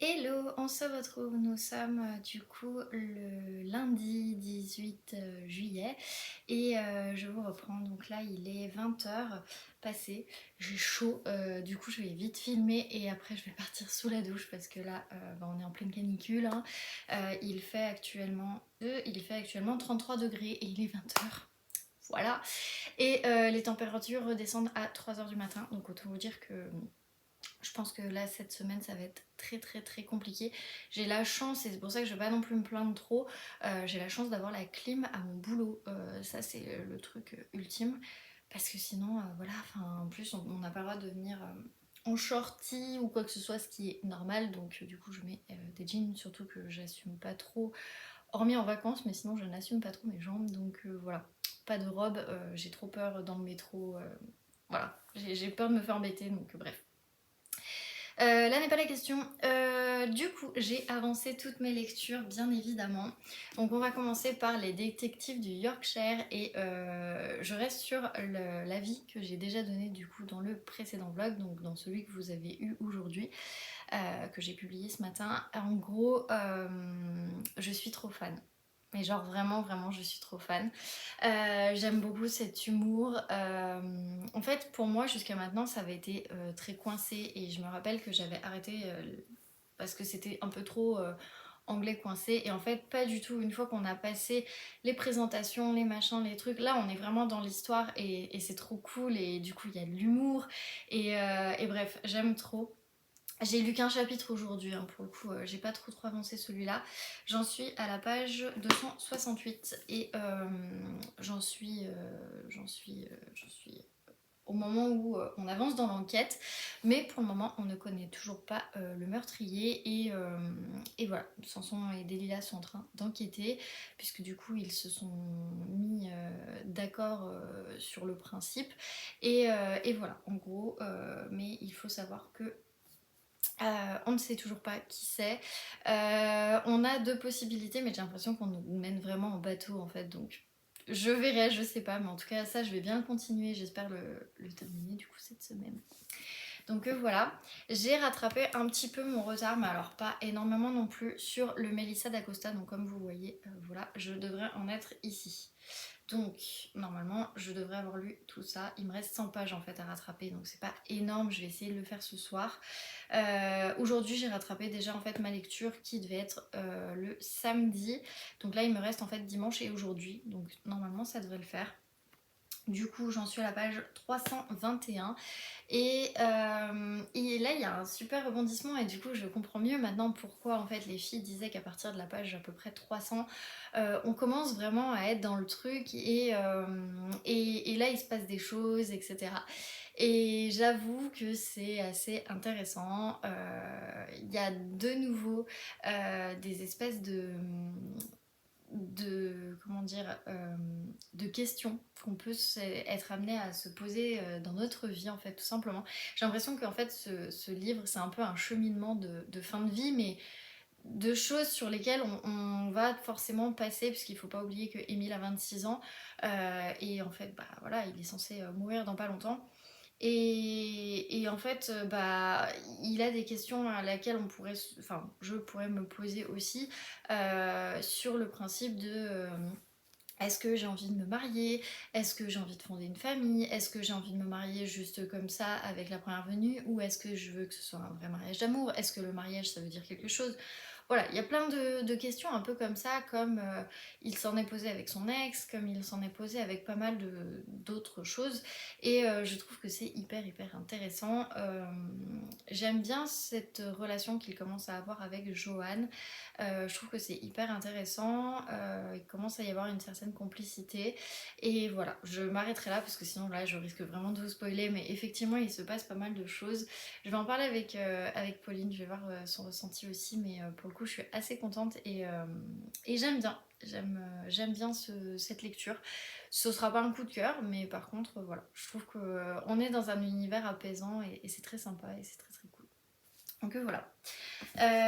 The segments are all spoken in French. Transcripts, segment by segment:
Hello, on se retrouve, nous sommes du coup le lundi 18 juillet et je vous reprends, donc là il est 20 h passé, j'ai chaud, du coup je vais vite filmer et après je vais partir sous la douche parce que là on est en pleine canicule, hein. Il fait actuellement 33 degrés et il est 20 h. Voilà, et les températures redescendent à 3 h du matin, donc autant vous dire que je pense que là, cette semaine, ça va être très très très compliqué. J'ai la chance, et c'est pour ça que je vais pas non plus me plaindre trop, j'ai la chance d'avoir la clim à mon boulot. Ça, c'est le truc ultime. Parce que sinon, voilà, en plus, on n'a pas le droit de venir en shorty ou quoi que ce soit, ce qui est normal. Donc, du coup, je mets des jeans, surtout que j'assume pas trop, hormis en vacances, mais sinon, je n'assume pas trop mes jambes. Donc, voilà, pas de robe, j'ai trop peur dans le métro. Voilà, j'ai peur de me faire embêter, donc bref. Là n'est pas la question. Du coup, j'ai avancé toutes mes lectures, bien évidemment. Donc, on va commencer par les détectives du Yorkshire et je reste sur l'avis que j'ai déjà donné du coup dans le précédent vlog, donc dans celui que vous avez eu aujourd'hui, que j'ai publié ce matin. En gros, je suis trop fan. Mais genre vraiment, vraiment, je suis trop fan. J'aime beaucoup cet humour. En fait, pour moi, jusqu'à maintenant, ça avait été très coincé. Et je me rappelle que j'avais arrêté parce que c'était un peu trop anglais coincé. Et en fait, pas du tout. Une fois qu'on a passé les présentations, les machins, les trucs, là, on est vraiment dans l'histoire et c'est trop cool. Et du coup, il y a de l'humour. Et bref, j'aime trop. J'ai lu qu'un chapitre aujourd'hui, hein, pour le coup, j'ai pas trop avancé celui-là. J'en suis à la page 268 et j'en suis au moment où on avance dans l'enquête, mais pour le moment on ne connaît toujours pas le meurtrier et voilà, Samson et Delilah sont en train d'enquêter puisque du coup ils se sont mis d'accord sur le principe et voilà en gros, mais il faut savoir que on ne sait toujours pas qui c'est. On a deux possibilités, mais j'ai l'impression qu'on nous mène vraiment en bateau en fait. Donc je verrai, je sais pas, mais en tout cas ça je vais bien le continuer. J'espère le terminer du coup cette semaine. Donc voilà, j'ai rattrapé un petit peu mon retard, mais alors pas énormément non plus sur le Melissa d'Acosta. Donc comme vous voyez, voilà, je devrais en être ici. Donc normalement je devrais avoir lu tout ça. Il me reste 100 pages en fait à rattraper, donc c'est pas énorme, je vais essayer de le faire ce soir. Aujourd'hui j'ai rattrapé déjà en fait ma lecture qui devait être le samedi. Donc là il me reste en fait dimanche et aujourd'hui, donc normalement ça devrait le faire. Du coup, j'en suis à la page 321 et là il y a un super rebondissement et du coup je comprends mieux maintenant pourquoi en fait les filles disaient qu'à partir de la page à peu près 300 on commence vraiment à être dans le truc et là il se passe des choses, etc. Et j'avoue que c'est assez intéressant. Il y a de nouveau des espèces de comment dire de questions qu'on peut être amené à se poser dans notre vie en fait, tout simplement. J'ai l'impression qu'en fait ce livre c'est un peu un cheminement de fin de vie, mais de choses sur lesquelles on va forcément passer, puisqu'il faut pas oublier que Émile a 26 ans et en fait bah voilà, il est censé mourir dans pas longtemps. Et en fait, il a des questions à laquelle je pourrais me poser aussi sur le principe de est-ce que j'ai envie de me marier? Est-ce que j'ai envie de fonder une famille? Est-ce que j'ai envie de me marier juste comme ça avec la première venue? Ou est-ce que je veux que ce soit un vrai mariage d'amour? Est-ce que le mariage ça veut dire quelque chose? Voilà, il y a plein de questions un peu comme ça, comme il s'en est posé avec son ex, comme il s'en est posé avec pas mal d'autres choses. Et je trouve que c'est hyper hyper intéressant. J'aime bien cette relation qu'il commence à avoir avec Joanne. Je trouve que c'est hyper intéressant. Il commence à y avoir une certaine complicité. Et voilà, je m'arrêterai là parce que sinon là je risque vraiment de vous spoiler. Mais effectivement, il se passe pas mal de choses. Je vais en parler avec Pauline, je vais voir son ressenti aussi. Mais pour le coup, je suis assez contente et j'aime bien. J'aime bien cette lecture. Ce sera pas un coup de cœur, mais par contre, voilà, je trouve qu'on est dans un univers apaisant et c'est très sympa et c'est très très cool. Donc voilà.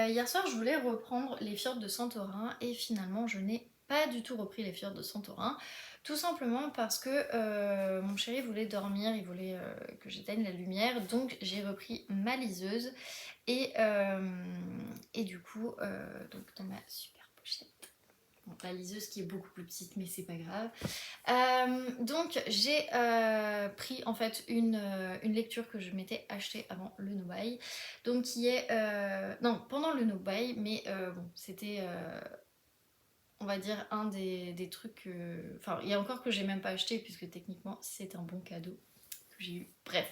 Hier soir, je voulais reprendre Les Fjords de Santorin et finalement, je n'ai pas du tout repris les Fjords de Santorin, tout simplement parce que mon chéri voulait dormir, il voulait que j'éteigne la lumière, donc j'ai repris ma liseuse et, du coup, donc dans ma super pochette. Bon, la liseuse qui est beaucoup plus petite, mais c'est pas grave. Donc j'ai pris en fait une lecture que je m'étais achetée avant le no buy, donc qui est non, pendant le no buy, mais bon, c'était on va dire un des trucs enfin il y a encore que j'ai même pas acheté puisque techniquement c'est un bon cadeau que j'ai eu, bref.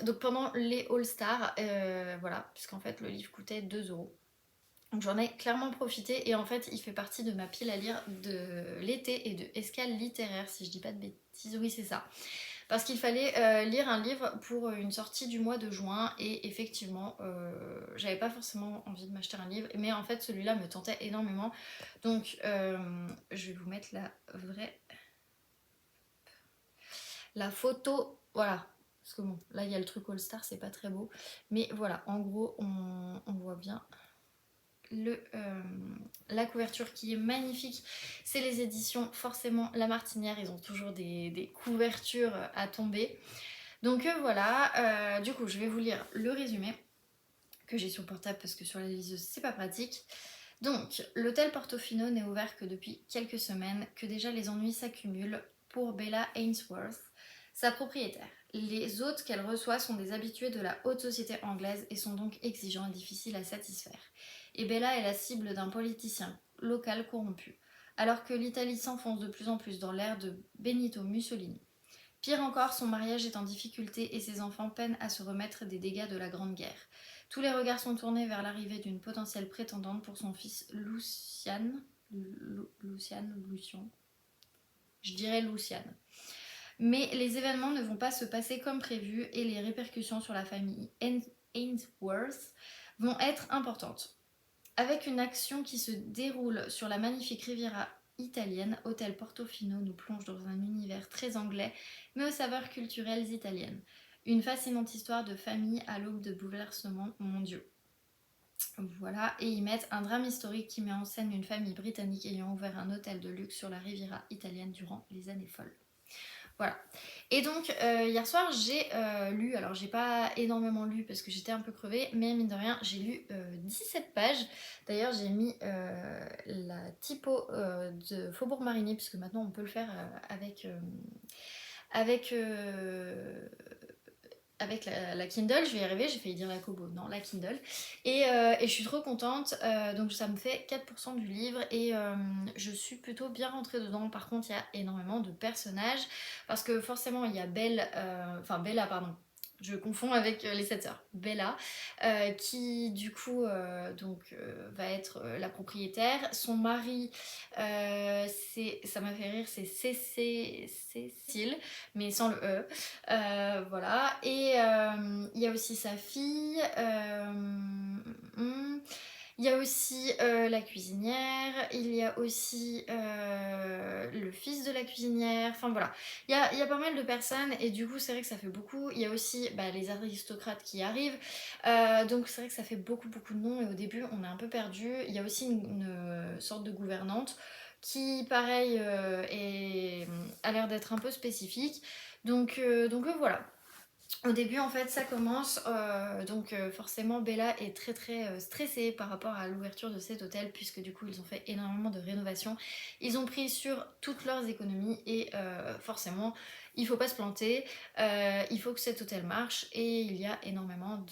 Donc pendant les All Stars, voilà, puisqu'en fait le livre coûtait 2 €. Donc j'en ai clairement profité et en fait il fait partie de ma pile à lire de l'été et de escale littéraire, si je dis pas de bêtises, oui c'est ça. Parce qu'il fallait lire un livre pour une sortie du mois de juin et effectivement j'avais pas forcément envie de m'acheter un livre, mais en fait celui-là me tentait énormément. Donc je vais vous mettre la photo, voilà. Parce que bon, là il y a le truc All Star, c'est pas très beau. Mais voilà, en gros on voit bien la couverture qui est magnifique. C'est les éditions forcément La Martinière, ils ont toujours des couvertures à tomber. Donc voilà, du coup je vais vous lire le résumé que j'ai sur portable parce que sur la liseuse c'est pas pratique. Donc, l'hôtel Portofino n'est ouvert que depuis quelques semaines, que déjà les ennuis s'accumulent pour Bella Ainsworth, sa propriétaire. Les hôtes qu'elle reçoit sont des habitués de la haute société anglaise et sont donc exigeants et difficiles à satisfaire. Et Bella est la cible d'un politicien local corrompu, alors que l'Italie s'enfonce de plus en plus dans l'ère de Benito Mussolini. Pire encore, son mariage est en difficulté et ses enfants peinent à se remettre des dégâts de la Grande Guerre. Tous les regards sont tournés vers l'arrivée d'une potentielle prétendante pour son fils Lucian. Lucian. Je dirais Luciane. Mais les événements ne vont pas se passer comme prévu et les répercussions sur la famille Ainsworth vont être importantes. Avec une action qui se déroule sur la magnifique Riviera italienne, Hôtel Portofino nous plonge dans un univers très anglais, mais aux saveurs culturelles italiennes. Une fascinante histoire de famille à l'aube de bouleversements mondiaux. Voilà, et ils mettent un drame historique qui met en scène une famille britannique ayant ouvert un hôtel de luxe sur la Riviera italienne durant les années folles. Voilà. Et donc hier soir j'ai lu, alors j'ai pas énormément lu parce que j'étais un peu crevée, mais mine de rien j'ai lu 17 pages. D'ailleurs j'ai mis la typo de Faubourg Marigny puisque maintenant on peut le faire avec la Kindle, je vais y arriver, j'ai failli dire la Kobo, non, la Kindle. Et je suis trop contente, donc ça me fait 4% du livre et je suis plutôt bien rentrée dedans. Par contre, il y a énormément de personnages, parce que forcément, il y a Bella, pardon. Je confonds avec les 7 sœurs. Bella, qui du coup va être la propriétaire. Son mari, ça m'a fait rire, c'est Cécile, mais sans le E. Voilà, et il y a aussi sa fille, il y a aussi la cuisinière, il y a aussi le fils de la cuisinière, enfin voilà, il y a pas mal de personnes et du coup c'est vrai que ça fait beaucoup. Il y a aussi les aristocrates qui arrivent, donc c'est vrai que ça fait beaucoup de noms et au début on est un peu perdu. Il y a aussi une sorte de gouvernante qui pareil a l'air d'être un peu spécifique. Donc voilà. Au début en fait ça commence, forcément Bella est très stressée par rapport à l'ouverture de cet hôtel puisque du coup ils ont fait énormément de rénovations. Ils ont pris sur toutes leurs économies et forcément il faut pas se planter, il faut que cet hôtel marche et il y a énormément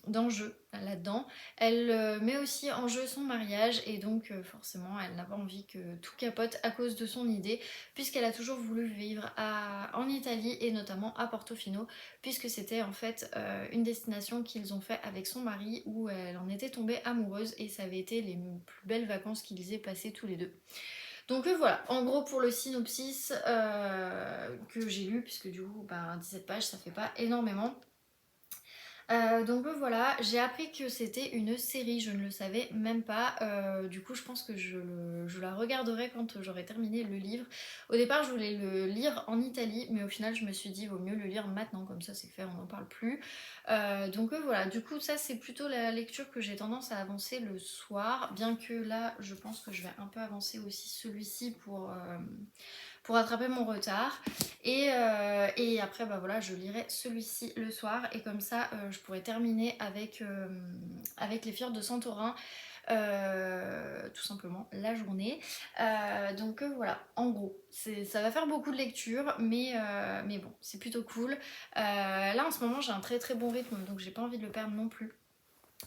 d'enjeux là-dedans. Elle met aussi en jeu son mariage et donc forcément elle n'a pas envie que tout capote à cause de son idée puisqu'elle a toujours voulu vivre en Italie et notamment à Portofino puisque c'était en fait une destination qu'ils ont fait avec son mari où elle en était tombée amoureuse et ça avait été les plus belles vacances qu'ils aient passées tous les deux. Donc voilà, en gros pour le synopsis que j'ai lu, puisque du coup 17 pages ça fait pas énormément. Donc voilà, j'ai appris que c'était une série, je ne le savais même pas. Du coup, je pense que je la regarderai quand j'aurai terminé le livre. Au départ, je voulais le lire en Italie, mais au final, je me suis dit, vaut mieux le lire maintenant, comme ça c'est fait, on n'en parle plus. Donc voilà, du coup, ça c'est plutôt la lecture que j'ai tendance à avancer le soir, bien que là, je pense que je vais un peu avancer aussi celui-ci pour rattraper mon retard. Et après, bah voilà, je lirai celui-ci le soir et comme ça, je pourrai terminer avec les Fjords de Santorin, tout simplement la journée. Donc voilà, en gros, ça va faire beaucoup de lecture, mais bon, c'est plutôt cool. Là, en ce moment, j'ai un très très bon rythme, donc j'ai pas envie de le perdre non plus,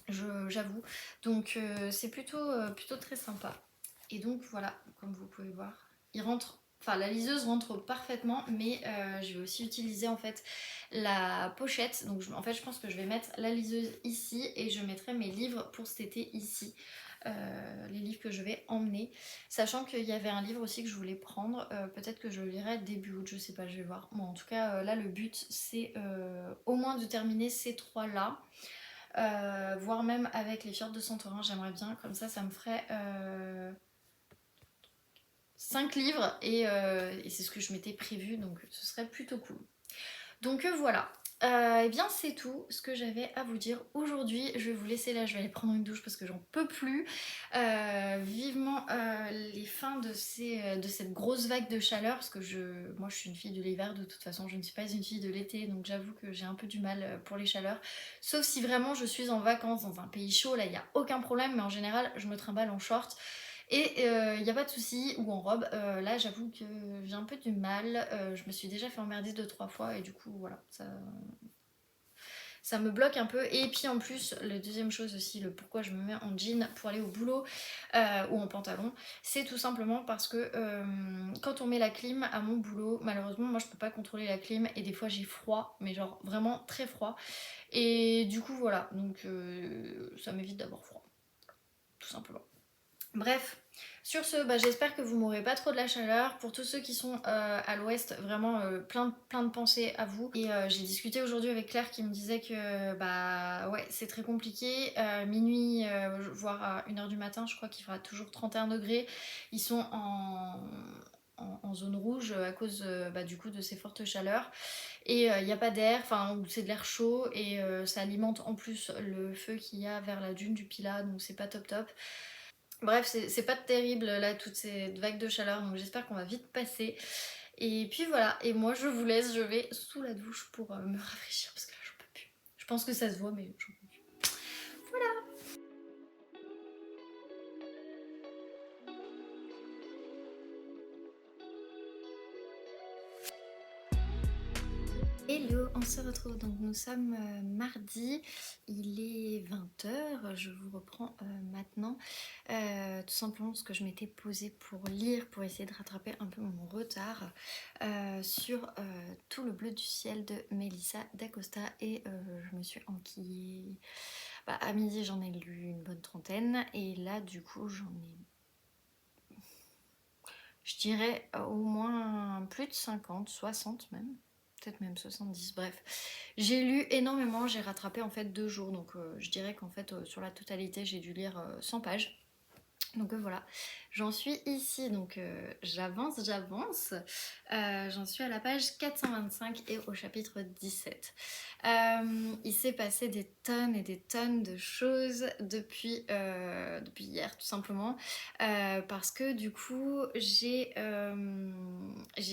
j'avoue. Donc c'est plutôt très sympa. Et donc voilà, comme vous pouvez voir, il rentre. Enfin, la liseuse rentre parfaitement, mais je vais aussi utiliser en fait la pochette. Donc en fait, je pense que je vais mettre la liseuse ici et je mettrai mes livres pour cet été ici. Les livres que je vais emmener. Sachant qu'il y avait un livre aussi que je voulais prendre. Peut-être que je le lirai début août, je sais pas, je vais voir. Bon, en tout cas, là, le but, c'est au moins de terminer ces trois-là. Voire même avec les Fjords de Santorin, j'aimerais bien. Comme ça me ferait 5 livres et c'est ce que je m'étais prévu, donc ce serait plutôt cool. Donc voilà. Et bien c'est tout ce que j'avais à vous dire aujourd'hui. Je vais vous laisser là, je vais aller prendre une douche parce que j'en peux plus. Vivement les fins de cette grosse vague de chaleur parce que moi je suis une fille de l'hiver de toute façon, je ne suis pas une fille de l'été, donc j'avoue que j'ai un peu du mal pour les chaleurs. Sauf si vraiment je suis en vacances dans un pays chaud, là il n'y a aucun problème, mais en général je me trimballe en short. Et il n'y a pas de souci, ou en robe. Là, j'avoue que j'ai un peu du mal. Je me suis déjà fait emmerder 2-3 fois et du coup, voilà, ça me bloque un peu. Et puis en plus, la deuxième chose aussi, le pourquoi je me mets en jean pour aller au boulot ou en pantalon, c'est tout simplement parce que quand on met la clim à mon boulot, malheureusement, moi je peux pas contrôler la clim et des fois j'ai froid, mais genre vraiment très froid. Et du coup, voilà, donc ça m'évite d'avoir froid, tout simplement. Bref, sur ce, bah, j'espère que vous m'aurez pas trop de la chaleur. Pour tous ceux qui sont à l'ouest, vraiment plein de pensées à vous. Et j'ai discuté aujourd'hui avec Claire qui me disait que bah ouais, c'est très compliqué. Minuit, voire à 1h du matin, je crois qu'il fera toujours 31 degrés. Ils sont en zone rouge à cause bah, du coup de ces fortes chaleurs. Et il n'y a pas d'air, enfin c'est de l'air chaud et ça alimente en plus le feu qu'il y a vers la dune du Pilat, donc c'est pas top top. Bref, c'est pas terrible là, toutes ces vagues de chaleur, donc j'espère qu'on va vite passer. Et puis voilà, et moi je vous laisse, je vais sous la douche pour me rafraîchir parce que là j'en peux plus. Je pense que ça se voit, mais j'en peux plus. Voilà. Hello, on se retrouve, donc nous sommes mardi, il est 20h, je vous reprends maintenant, tout simplement parce que je m'étais posée pour lire, pour essayer de rattraper un peu mon retard sur Tout le bleu du ciel de Melissa d'Acosta et je me suis enquillée, bah, à midi j'en ai lu une bonne trentaine et là du coup j'en ai, je dirais au moins plus de 50, 60 même. Peut-être même 70, bref. J'ai lu énormément, j'ai rattrapé en fait 2 jours, donc je dirais qu'en fait sur la totalité j'ai dû lire 100 pages. Donc voilà, j'en suis ici, donc j'avance. J'en suis à la page 425 et au chapitre 17. Il s'est passé des tonnes et des tonnes de choses depuis hier, tout simplement. Parce que du coup, j'ai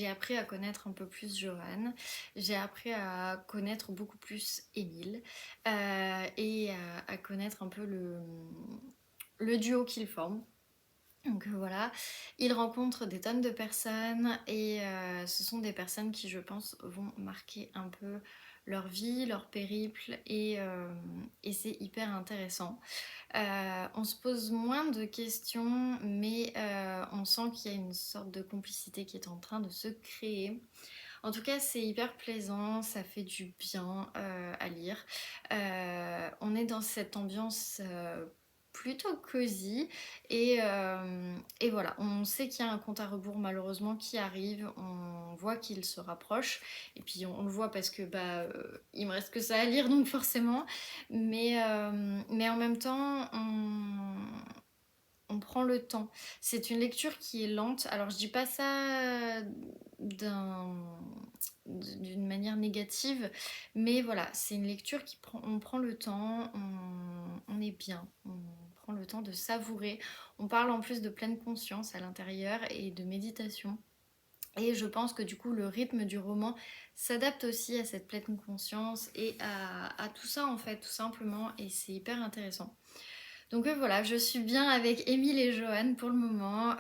appris à connaître un peu plus Johan. J'ai appris à connaître beaucoup plus Émile. Et à connaître un peu le duo qu'ils forment. Donc voilà, ils rencontrent des tonnes de personnes et ce sont des personnes qui, je pense, vont marquer un peu leur vie, leur périple et c'est hyper intéressant. On se pose moins de questions, mais on sent qu'il y a une sorte de complicité qui est en train de se créer. En tout cas, c'est hyper plaisant, ça fait du bien à lire. On est dans cette ambiance plutôt cosy et voilà, on sait qu'il y a un compte à rebours malheureusement qui arrive, on voit qu'il se rapproche et puis on le voit parce que il me reste que ça à lire donc forcément mais en même temps on prend le temps. C'est une lecture qui est lente. Alors je dis pas ça d'une manière négative, mais voilà, c'est une lecture on prend le temps, on est bien, on prend le temps de savourer. On parle en plus de pleine conscience à l'intérieur et de méditation. Et je pense que du coup le rythme du roman s'adapte aussi à cette pleine conscience et à tout ça en fait, tout simplement, et c'est hyper intéressant. Donc voilà, je suis bien avec Émile et Johan pour le moment.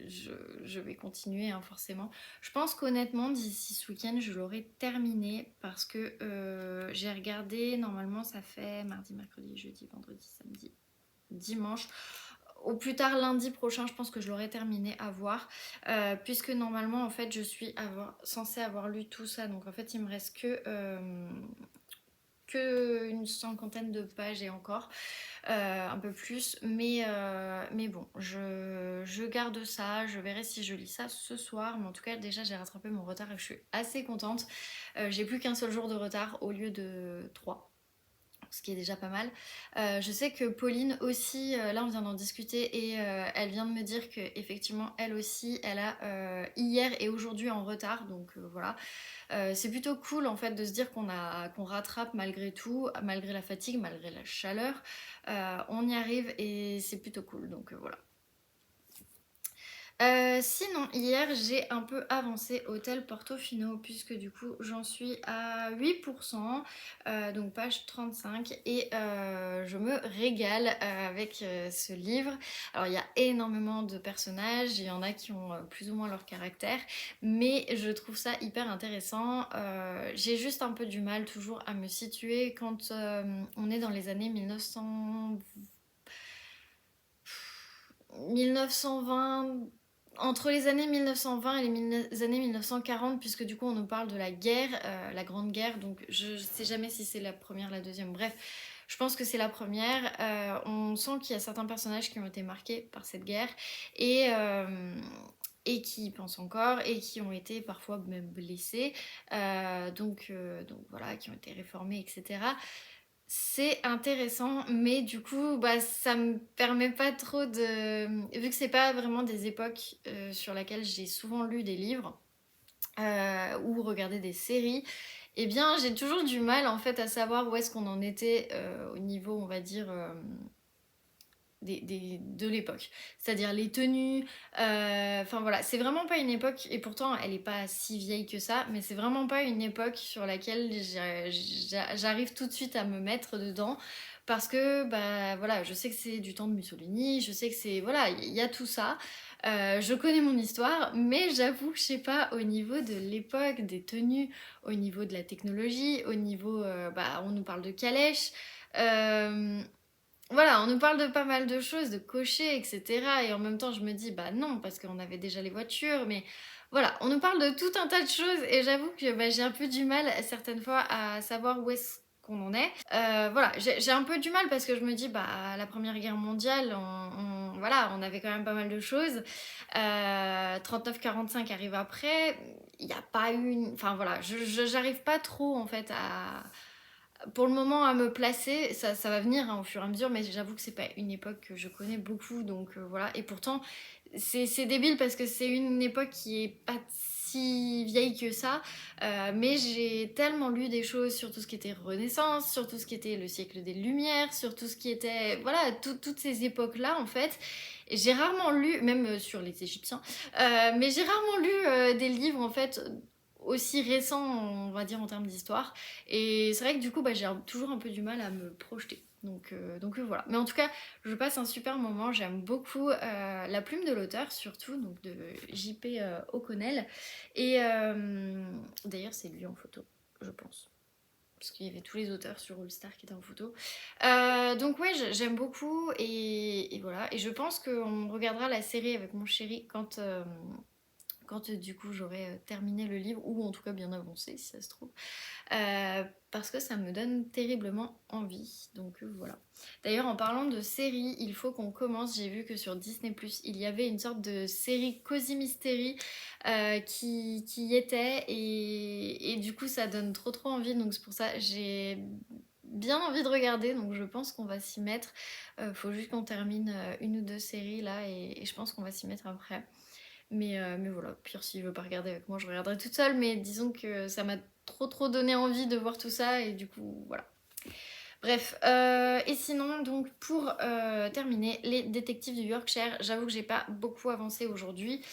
Je vais continuer hein, forcément. Je pense qu'honnêtement, d'ici ce week-end, je l'aurai terminé parce que j'ai regardé, normalement ça fait mardi, mercredi, jeudi, vendredi, samedi, dimanche. Au plus tard lundi prochain, je pense que je l'aurai terminé à voir. Puisque normalement, en fait, je suis censée avoir lu tout ça. Donc en fait, il me reste que une cinquantaine de pages et encore. Un peu plus, mais bon, je garde ça, je verrai si je lis ça ce soir, mais en tout cas déjà j'ai rattrapé mon retard et je suis assez contente. J'ai plus qu'un seul jour de retard au lieu de 3, ce qui est déjà pas mal. Je sais que Pauline aussi, là on vient d'en discuter et elle vient de me dire que effectivement elle aussi, elle a hier et aujourd'hui en retard, donc voilà. C'est plutôt cool en fait de se dire qu'on rattrape malgré tout, malgré la fatigue, malgré la chaleur. On y arrive et c'est plutôt cool, donc voilà. Sinon, hier, j'ai un peu avancé Hôtel Portofino, puisque du coup, j'en suis à 8%, donc page 35, et je me régale avec ce livre. Alors, il y a énormément de personnages, il y en a qui ont plus ou moins leur caractère, mais je trouve ça hyper intéressant. J'ai juste un peu du mal toujours à me situer quand on est dans les années 1920, entre les années 1920 et les années 1940, puisque du coup on nous parle de la guerre, la Grande Guerre, donc je sais jamais si c'est la première, la deuxième, bref, je pense que c'est la première. On sent qu'il y a certains personnages qui ont été marqués par cette guerre et, et qui y pensent encore et qui ont été parfois même blessés, donc voilà, qui ont été réformés, etc. C'est intéressant, mais du coup, ça me permet pas trop de... Vu que c'est pas vraiment des époques sur lesquelles j'ai souvent lu des livres ou regardé des séries, eh bien, j'ai toujours du mal en fait à savoir où est-ce qu'on en était au niveau, on va dire, de l'époque. C'est-à-dire les tenues, enfin voilà, c'est vraiment pas une époque, et pourtant elle est pas si vieille que ça, mais c'est vraiment pas une époque sur laquelle j'arrive tout de suite à me mettre dedans, parce que bah voilà, je sais que c'est du temps de Mussolini, je sais que c'est, voilà, il y a tout ça. Je connais mon histoire, mais j'avoue, je sais pas, au niveau de l'époque, des tenues, au niveau de la technologie, au niveau, on nous parle de calèche, euh, voilà, on nous parle de pas mal de choses, de cocher, etc. Et en même temps, je me dis, bah non, parce qu'on avait déjà les voitures, mais voilà, on nous parle de tout un tas de choses et j'avoue que j'ai un peu du mal certaines fois à savoir où est-ce qu'on en est. Voilà, j'ai un peu du mal parce que je me dis, bah la Première Guerre mondiale, voilà, on avait quand même pas mal de choses. 39-45 arrive après, il n'y a pas eu Enfin voilà, j'arrive pas trop en fait pour le moment à me placer, ça va venir hein, au fur et à mesure, mais j'avoue que c'est pas une époque que je connais beaucoup, donc voilà. Et pourtant, c'est débile parce que c'est une époque qui est pas si vieille que ça, mais j'ai tellement lu des choses sur tout ce qui était Renaissance, sur tout ce qui était le siècle des Lumières, sur tout ce qui était, voilà, toutes ces époques-là en fait. Et j'ai rarement lu, même sur les Égyptiens, mais j'ai rarement lu des livres en fait aussi récent, on va dire, en termes d'histoire. Et c'est vrai que du coup, j'ai toujours un peu du mal à me projeter. Donc voilà. Mais en tout cas, je passe un super moment. J'aime beaucoup la plume de l'auteur, surtout, donc de J.P. O'Connell. Et d'ailleurs, c'est lui en photo, je pense. Parce qu'il y avait tous les auteurs sur All Star qui étaient en photo. Donc ouais, j'aime beaucoup. Et voilà. Et je pense qu'on regardera la série avec mon chéri quand du coup j'aurai terminé le livre, ou en tout cas bien avancé si ça se trouve. Parce que ça me donne terriblement envie. Donc voilà. D'ailleurs, en parlant de séries, il faut qu'on commence. J'ai vu que sur Disney+, il y avait une sorte de série Cozy Mystery qui y était. Et du coup, ça donne trop envie. Donc c'est pour ça j'ai bien envie de regarder. Donc je pense qu'on va s'y mettre. Faut juste qu'on termine une ou deux séries là. Et je pense qu'on va s'y mettre après. Mais voilà, pire s'il veut pas regarder avec moi, je regarderai toute seule. Mais disons que ça m'a trop donné envie de voir tout ça et du coup voilà. Bref, et sinon donc pour terminer, les détectives du Yorkshire, j'avoue que j'ai pas beaucoup avancé aujourd'hui.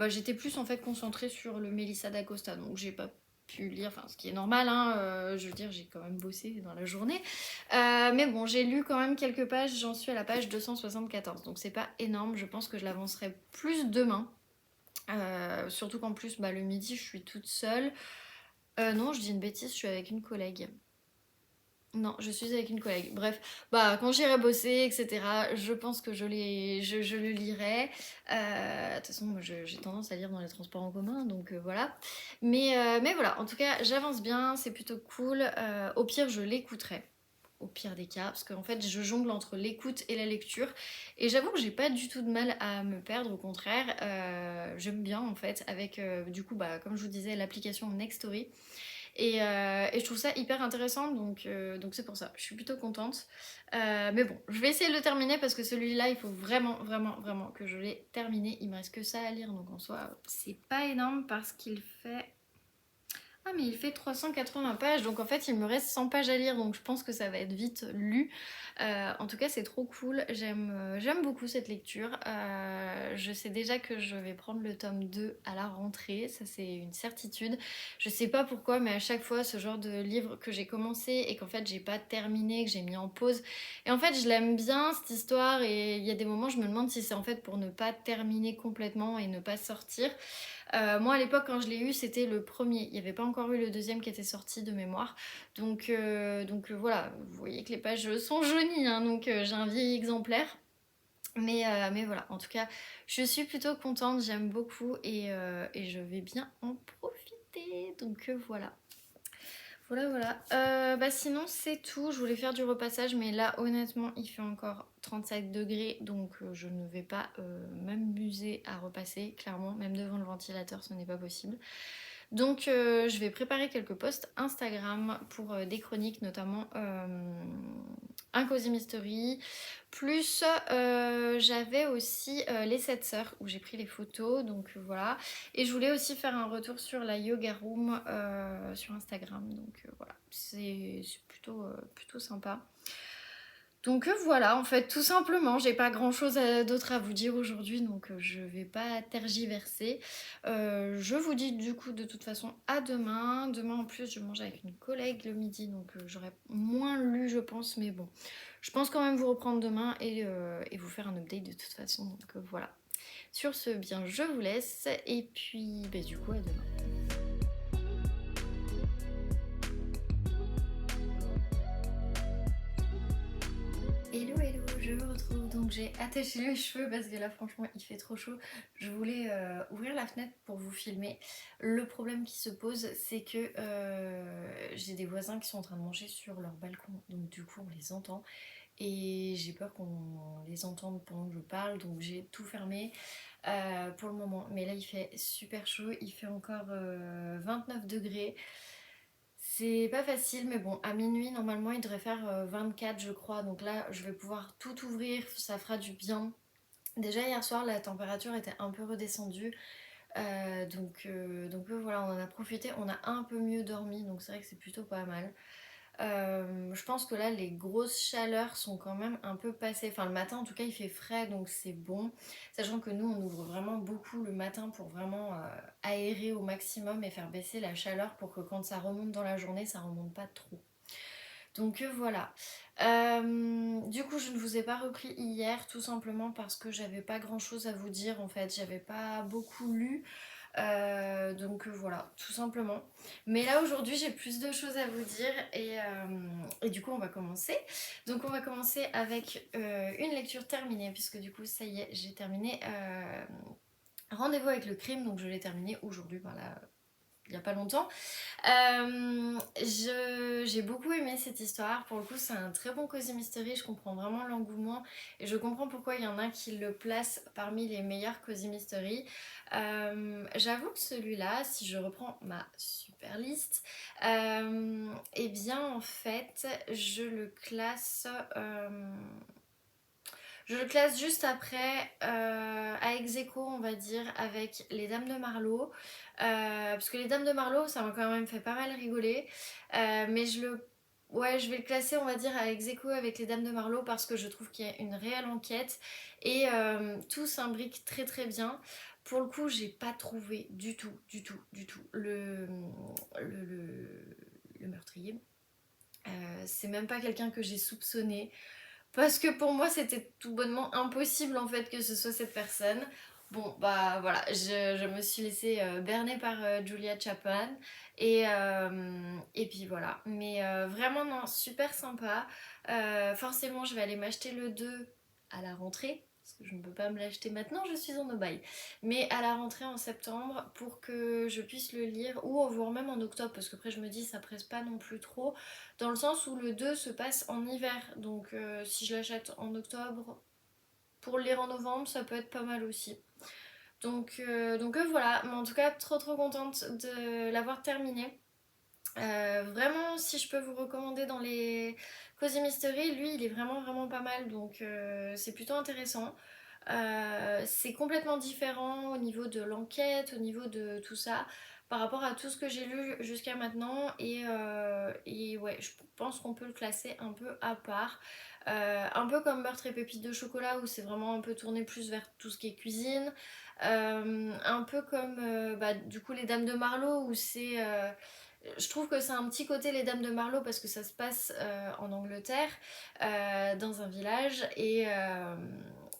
J'étais plus en fait concentrée sur le Melissa d'Acosta, donc j'ai pas pu lire, enfin ce qui est normal, hein, je veux dire j'ai quand même bossé dans la journée. Mais bon, j'ai lu quand même quelques pages, j'en suis à la page 274, donc c'est pas énorme, je pense que je l'avancerai plus demain. Surtout qu'en plus, le midi, je suis toute seule. Non, je dis une bêtise, je suis avec une collègue. Non, je suis avec une collègue. Bref, quand j'irai bosser, etc., je pense que je le lirai. De toute façon, moi, j'ai tendance à lire dans les transports en commun, donc voilà. Mais voilà, en tout cas, j'avance bien, c'est plutôt cool. Au pire, je l'écouterai. Au pire des cas, parce qu'en fait, je jongle entre l'écoute et la lecture. Et j'avoue que j'ai pas du tout de mal à me perdre, au contraire. J'aime bien, en fait, avec, du coup, comme je vous disais, l'application Nextory. Et je trouve ça hyper intéressant, donc c'est pour ça. Je suis plutôt contente. Mais bon, je vais essayer de le terminer parce que celui-là, il faut vraiment que je l'ai terminé. Il me reste que ça à lire, donc en soi, c'est pas énorme parce qu'il fait... Ah mais il fait 380 pages, donc en fait il me reste 100 pages à lire, donc je pense que ça va être vite lu. En tout cas c'est trop cool, j'aime beaucoup cette lecture. Je sais déjà que je vais prendre le tome 2 à la rentrée, ça c'est une certitude. Je sais pas pourquoi, mais à chaque fois ce genre de livre que j'ai commencé et qu'en fait j'ai pas terminé, que j'ai mis en pause. Et en fait je l'aime bien cette histoire, et il y a des moments je me demande si c'est en fait pour ne pas terminer complètement et ne pas sortir. Moi à l'époque quand je l'ai eu c'était le premier, il n'y avait pas encore eu le deuxième qui était sorti de mémoire. Donc voilà, vous voyez que les pages sont jaunies, hein, donc j'ai un vieil exemplaire. Mais voilà, en tout cas je suis plutôt contente, j'aime beaucoup et je vais bien en profiter. Donc voilà. Voilà. Sinon, c'est tout. Je voulais faire du repassage, mais là, honnêtement, il fait encore 37 degrés, donc je ne vais pas m'amuser à repasser, clairement. Même devant le ventilateur, ce n'est pas possible. Donc, je vais préparer quelques posts Instagram pour des chroniques, notamment un Cozy Mystery. Plus, j'avais aussi les 7 sœurs où j'ai pris les photos, donc voilà. Et je voulais aussi faire un retour sur la yoga room sur Instagram, donc voilà, c'est plutôt sympa. Donc voilà, en fait, tout simplement, j'ai pas grand chose d'autre à vous dire aujourd'hui, donc je vais pas tergiverser. Je vous dis du coup de toute façon à demain. Demain en plus, je mange avec une collègue le midi, donc j'aurai moins lu, je pense, mais bon, je pense quand même vous reprendre demain et vous faire un update de toute façon, donc voilà. Sur ce, bien, je vous laisse et puis du coup, à demain. Hello, je me retrouve. Donc j'ai attaché les cheveux parce que là franchement il fait trop chaud. Je voulais ouvrir la fenêtre pour vous filmer. Le problème qui se pose c'est que j'ai des voisins qui sont en train de manger sur leur balcon. Donc du coup on les entend. Et j'ai peur qu'on les entende pendant que je parle. Donc j'ai tout fermé pour le moment. Mais là il fait super chaud. Il fait encore 29 degrés. C'est pas facile, mais bon, à minuit, normalement, il devrait faire 24, je crois. Donc là, je vais pouvoir tout ouvrir, ça fera du bien. Déjà, hier soir, la température était un peu redescendue. Donc voilà, on en a profité. On a un peu mieux dormi, donc c'est vrai que c'est plutôt pas mal. Je pense que là les grosses chaleurs sont quand même un peu passées. Enfin le matin en tout cas il fait frais donc c'est bon. Sachant que nous on ouvre vraiment beaucoup le matin pour vraiment aérer au maximum et faire baisser la chaleur pour que quand ça remonte dans la journée ça remonte pas trop. Donc voilà. Du coup je ne vous ai pas repris hier tout simplement parce que j'avais pas grand chose à vous dire en fait. J'avais pas beaucoup lu. Donc voilà, tout simplement. Mais là aujourd'hui j'ai plus de choses à vous dire et du coup on va commencer. Donc on va commencer avec une lecture terminée puisque du coup ça y est j'ai terminé Rendez-vous avec le crime, donc je l'ai terminé aujourd'hui, voilà, il n'y a pas longtemps. J'ai beaucoup aimé cette histoire. Pour le coup, c'est un très bon cosy mystery. Je comprends vraiment l'engouement et je comprends pourquoi il y en a qui le placent parmi les meilleurs cosy mystery. J'avoue que celui-là, si je reprends ma super liste, eh bien en fait, je le classe juste après, à ex aequo, on va dire, avec les Dames de Marlowe. Parce que les Dames de Marlowe, ça m'a quand même fait pas mal rigoler. Mais ouais, je vais le classer, on va dire, à ex aequo avec les Dames de Marlowe parce que je trouve qu'il y a une réelle enquête et tout s'imbrique très très bien. Pour le coup, j'ai pas trouvé du tout le meurtrier. C'est même pas quelqu'un que j'ai soupçonné. Parce que pour moi, c'était tout bonnement impossible en fait que ce soit cette personne. Bon, bah voilà, je me suis laissée berner par Julia Chapman. Et puis voilà. Mais vraiment, non, super sympa. Forcément, je vais aller m'acheter le 2 à la rentrée. Parce que je ne peux pas me l'acheter maintenant, je suis en aubaine. Mais à la rentrée en septembre, pour que je puisse le lire, ou voire même en octobre, parce que après je me dis ça presse pas non plus trop dans le sens où le 2 se passe en hiver. Donc si je l'achète en octobre, pour le lire en novembre, ça peut être pas mal aussi. Donc voilà, mais en tout cas trop trop contente de l'avoir terminé. Vraiment, si je peux vous recommander dans les Cozy Mystery, lui il est vraiment vraiment pas mal, donc c'est plutôt intéressant. C'est complètement différent au niveau de l'enquête, au niveau de tout ça, par rapport à tout ce que j'ai lu jusqu'à maintenant. Et ouais, je pense qu'on peut le classer un peu à part. Un peu comme Meurtre et Pépites de chocolat, où c'est vraiment un peu tourné plus vers tout ce qui est cuisine. Un peu comme bah, du coup les Dames de Marlowe, où c'est... je trouve que c'est un petit côté les Dames de Marlowe parce que ça se passe en Angleterre, dans un village, et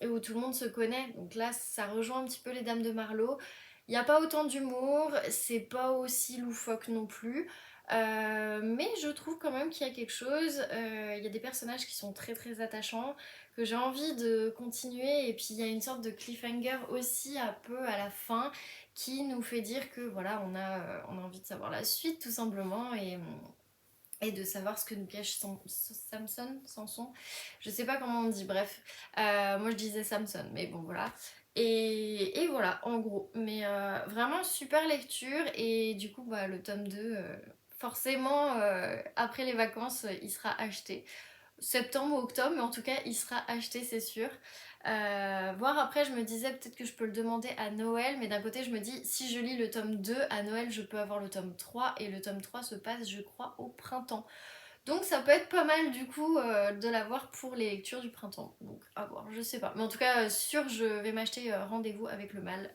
où tout le monde se connaît. Donc là, ça rejoint un petit peu les Dames de Marlowe. Il n'y a pas autant d'humour, c'est pas aussi loufoque non plus. Mais je trouve quand même qu'il y a quelque chose. Il y a des personnages qui sont très très attachants, que j'ai envie de continuer. Et puis il y a une sorte de cliffhanger aussi un peu à la fin qui nous fait dire que voilà, on a envie de savoir la suite tout simplement. Et de savoir ce que nous cache Samson, je sais pas comment on dit, bref. Moi je disais Samson, mais bon voilà. Et voilà, en gros. Mais vraiment super lecture, et du coup, bah, le tome 2, forcément, après les vacances, il sera acheté septembre ou octobre, mais en tout cas il sera acheté, c'est sûr. Voire après je me disais peut-être que je peux le demander à Noël, mais d'un côté je me dis si je lis le tome 2 à Noël, je peux avoir le tome 3, et le tome 3 se passe je crois au printemps. Donc ça peut être pas mal du coup de l'avoir pour les lectures du printemps. Donc à voir, je sais pas. Mais en tout cas sûr, je vais m'acheter Rendez-vous avec le mal,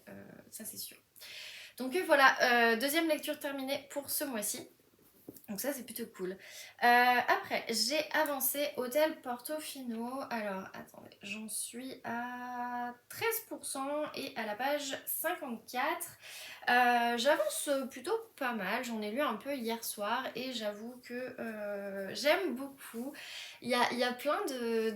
ça c'est sûr. Donc voilà, deuxième lecture terminée pour ce mois-ci. Donc ça c'est plutôt cool. Après j'ai avancé Hôtel Portofino. Alors attendez, j'en suis à 13% et à la page 54. J'avance plutôt pas mal, j'en ai lu un peu hier soir et j'avoue que j'aime beaucoup. Il y a plein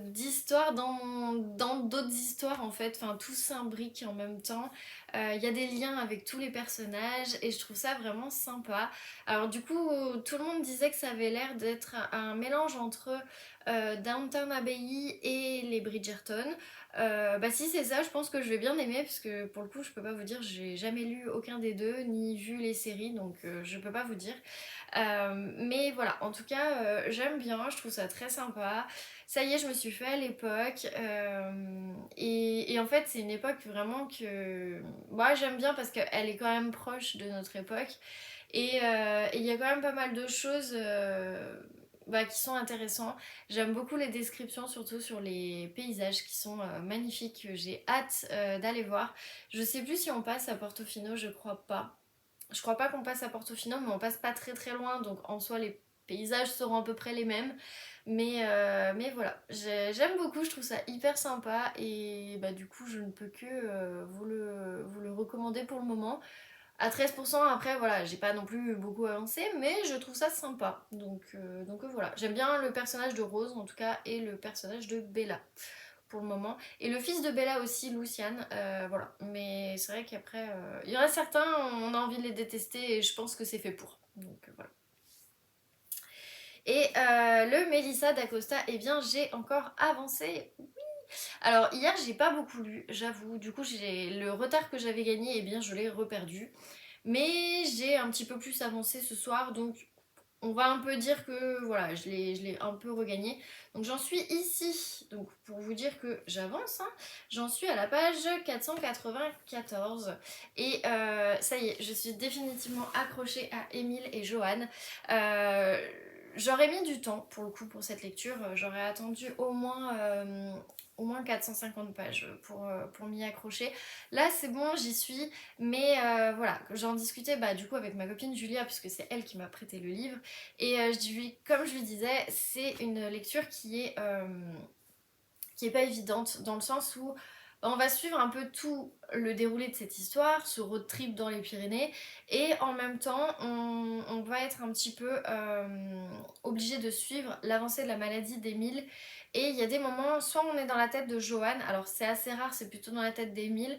d'histoires dans d'autres histoires en fait, enfin tout s'imbrique en même temps. Il y a des liens avec tous les personnages et je trouve ça vraiment sympa. Alors du coup, tout le monde disait que ça avait l'air d'être un mélange entre Downton Abbey et les Bridgerton. Bah si c'est ça, je pense que je vais bien aimer, parce que pour le coup, je peux pas vous dire, j'ai jamais lu aucun des deux, ni vu les séries, donc je peux pas vous dire. Mais voilà, en tout cas, j'aime bien, je trouve ça très sympa. Ça y est, je me suis fait à l'époque. Et en fait, c'est une époque vraiment que moi j'aime bien parce qu'elle est quand même proche de notre époque. Et il y a quand même pas mal de choses bah, qui sont intéressantes. J'aime beaucoup les descriptions, surtout sur les paysages qui sont magnifiques. J'ai hâte d'aller voir. Je sais plus si on passe à Portofino, je crois pas. Je crois pas qu'on passe à Portofino, mais on passe pas très très loin, donc en soi les paysages seront à peu près les mêmes. Mais voilà, j'aime beaucoup, je trouve ça hyper sympa, et bah du coup je ne peux que vous le recommander pour le moment. À 13%, après voilà, j'ai pas non plus beaucoup avancé, mais je trouve ça sympa. Donc voilà, j'aime bien le personnage de Rose en tout cas, et le personnage de Bella. pour le moment. Et le fils de Bella aussi, Lucian, voilà. Mais c'est vrai qu'après, il y en a certains, on a envie de les détester et je pense que c'est fait pour. Donc voilà. Et le Melissa d'Acosta, eh bien j'ai encore avancé. Alors hier j'ai pas beaucoup lu, j'avoue. Du coup le retard que j'avais gagné, eh bien je l'ai reperdu. Mais j'ai un petit peu plus avancé ce soir, donc on va un peu dire que voilà, je l'ai un peu regagné. Donc j'en suis ici, donc pour vous dire que j'avance, hein, j'en suis à la page 494. Et ça y est, je suis définitivement accrochée à Émile et Johan. J'aurais mis du temps pour le coup pour cette lecture, j'aurais attendu au moins 450 pages pour m'y accrocher. Là c'est bon, j'y suis, mais voilà, j'en discutais bah, du coup avec ma copine Julia, puisque c'est elle qui m'a prêté le livre. Et comme je lui disais, c'est une lecture qui est pas évidente, dans le sens où on va suivre un peu tout le déroulé de cette histoire, ce road trip dans les Pyrénées, et en même temps on va être un petit peu obligé de suivre l'avancée de la maladie d'Émile. Et il y a des moments, soit on est dans la tête de Johan, alors c'est assez rare, c'est plutôt dans la tête d'Émile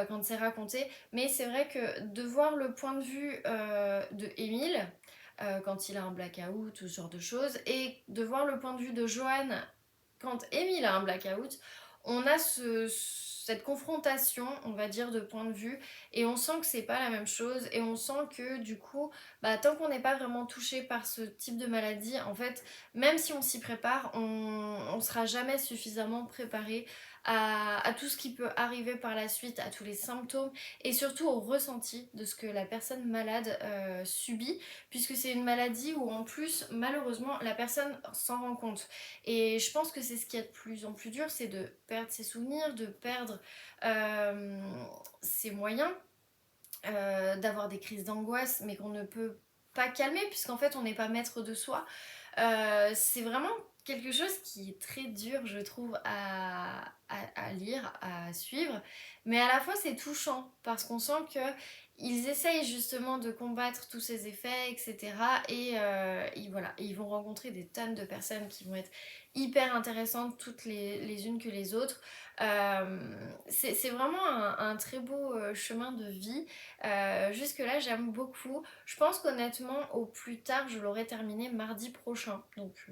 quand c'est raconté, mais c'est vrai que de voir le point de vue de Émile quand il a un blackout, tout ce genre de choses, et de voir le point de vue de Johan quand Émile a un blackout, on a cette confrontation, on va dire, de point de vue, et on sent que c'est pas la même chose, et on sent que du coup, bah, tant qu'on n'est pas vraiment touché par ce type de maladie, en fait, même si on s'y prépare, on sera jamais suffisamment préparé à tout ce qui peut arriver par la suite, à tous les symptômes, et surtout au ressenti de ce que la personne malade subit, puisque c'est une maladie où en plus, malheureusement, la personne s'en rend compte. Et je pense que c'est ce qui est de plus en plus dur, c'est de perdre ses souvenirs, de perdre ses moyens, d'avoir des crises d'angoisse, mais qu'on ne peut pas calmer, puisqu'en fait on n'est pas maître de soi. C'est vraiment quelque chose qui est très dur, je trouve, à lire, à suivre, mais à la fois c'est touchant, parce qu'on sent que ils essayent justement de combattre tous ces effets, etc. Et voilà, et ils vont rencontrer des tonnes de personnes qui vont être hyper intéressantes, toutes les unes que les autres. C'est vraiment un très beau chemin de vie. Jusque-là, j'aime beaucoup. Je pense qu'honnêtement, au plus tard, je l'aurai terminé mardi prochain. Donc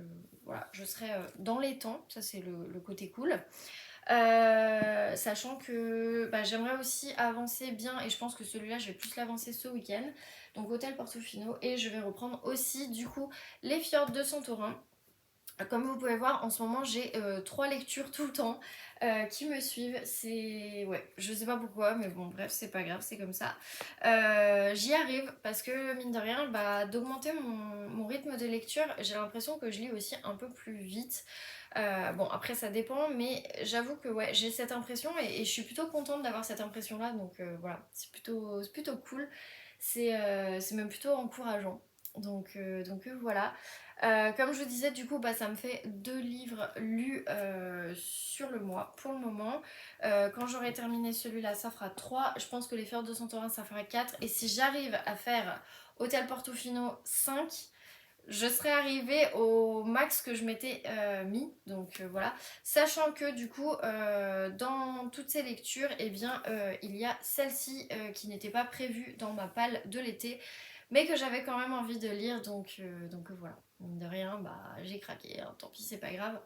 voilà, je serai dans les temps. Ça, c'est le côté cool. Sachant que bah, j'aimerais aussi avancer bien, et je pense que celui-là, je vais plus l'avancer ce week-end. Donc Hôtel Portofino, et je vais reprendre aussi du coup les fjords de Santorin. Comme vous pouvez voir, en ce moment, j'ai 3 lectures tout le temps qui me suivent. C'est... Ouais, je sais pas pourquoi, mais bon, bref, c'est pas grave, c'est comme ça. J'y arrive parce que, mine de rien, bah, d'augmenter mon rythme de lecture, j'ai l'impression que je lis aussi un peu plus vite. Bon, après, ça dépend, mais j'avoue que ouais, j'ai cette impression et je suis plutôt contente d'avoir cette impression-là. Donc voilà, c'est plutôt cool. C'est même plutôt encourageant. Donc voilà. Comme je vous disais, du coup, bah, ça me fait 2 livres lus sur le mois pour le moment. Quand j'aurai terminé celui-là, ça fera 3. Je pense que les Fleurs de Santorin, ça fera 4. Et si j'arrive à faire Hôtel Portofino 5, je serai arrivée au max que je m'étais mis. Donc voilà. Sachant que du coup, dans toutes ces lectures, eh bien, il y a celle-ci qui n'était pas prévue dans ma palle de l'été, mais que j'avais quand même envie de lire. Donc voilà. Mine de rien, bah, j'ai craqué, hein, tant pis, c'est pas grave.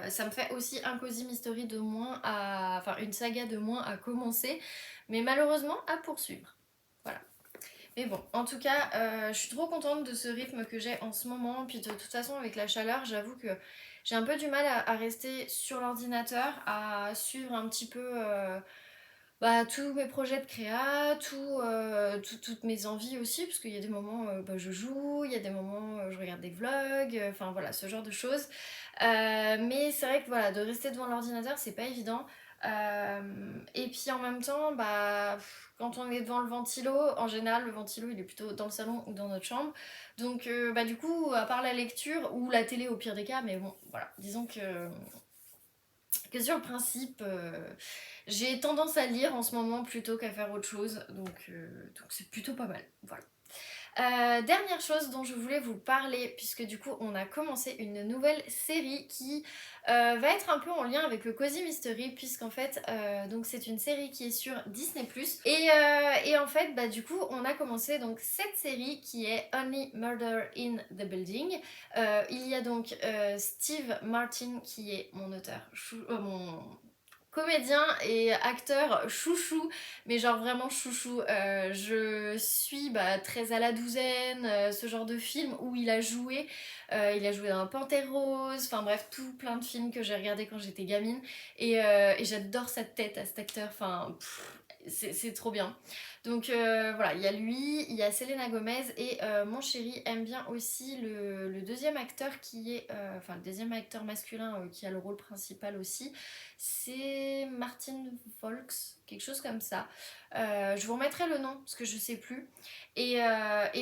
Ça me fait aussi un Cozy Mystery de moins enfin une saga de moins à commencer, mais malheureusement à poursuivre. Voilà. Mais bon, en tout cas, je suis trop contente de ce rythme que j'ai en ce moment. Puis de toute façon, avec la chaleur, j'avoue que j'ai un peu du mal à rester sur l'ordinateur, à suivre un petit peu bah, tous mes projets de créa, toutes mes envies aussi, parce qu'il y a des moments bah, je joue, il y a des moments je regarde des vlogs, enfin voilà, ce genre de choses. Mais c'est vrai que voilà, de rester devant l'ordinateur, c'est pas évident. Et puis en même temps, bah, quand on est devant le ventilo, en général, le ventilo il est plutôt dans le salon ou dans notre chambre. Donc bah, du coup, à part la lecture ou la télé au pire des cas, mais bon, voilà, disons que sur le principe, j'ai tendance à lire en ce moment plutôt qu'à faire autre chose, donc c'est plutôt pas mal. Voilà. Dernière chose dont je voulais vous parler, puisque du coup on a commencé une nouvelle série qui va être un peu en lien avec le Cozy Mystery, puisqu'en fait donc c'est une série qui est sur Disney+. Et en fait du coup on a commencé donc cette série qui est Only Murder in the Building. Il y a donc Steve Martin qui est mon auteur, mon comédien et acteur chouchou, mais genre vraiment chouchou. Je suis très à la douzaine, ce genre de film où il a joué. Il a joué dans Panthère Rose, enfin bref, tout plein de films que j'ai regardé quand j'étais gamine. Et j'adore sa tête à cet acteur, enfin c'est trop bien. Donc voilà, il y a lui, il y a Selena Gomez et mon chéri aime bien aussi le deuxième acteur qui est, enfin le deuxième acteur masculin qui a le rôle principal aussi, c'est Martin Volks, quelque chose comme ça. Je vous remettrai le nom parce que je sais plus. Et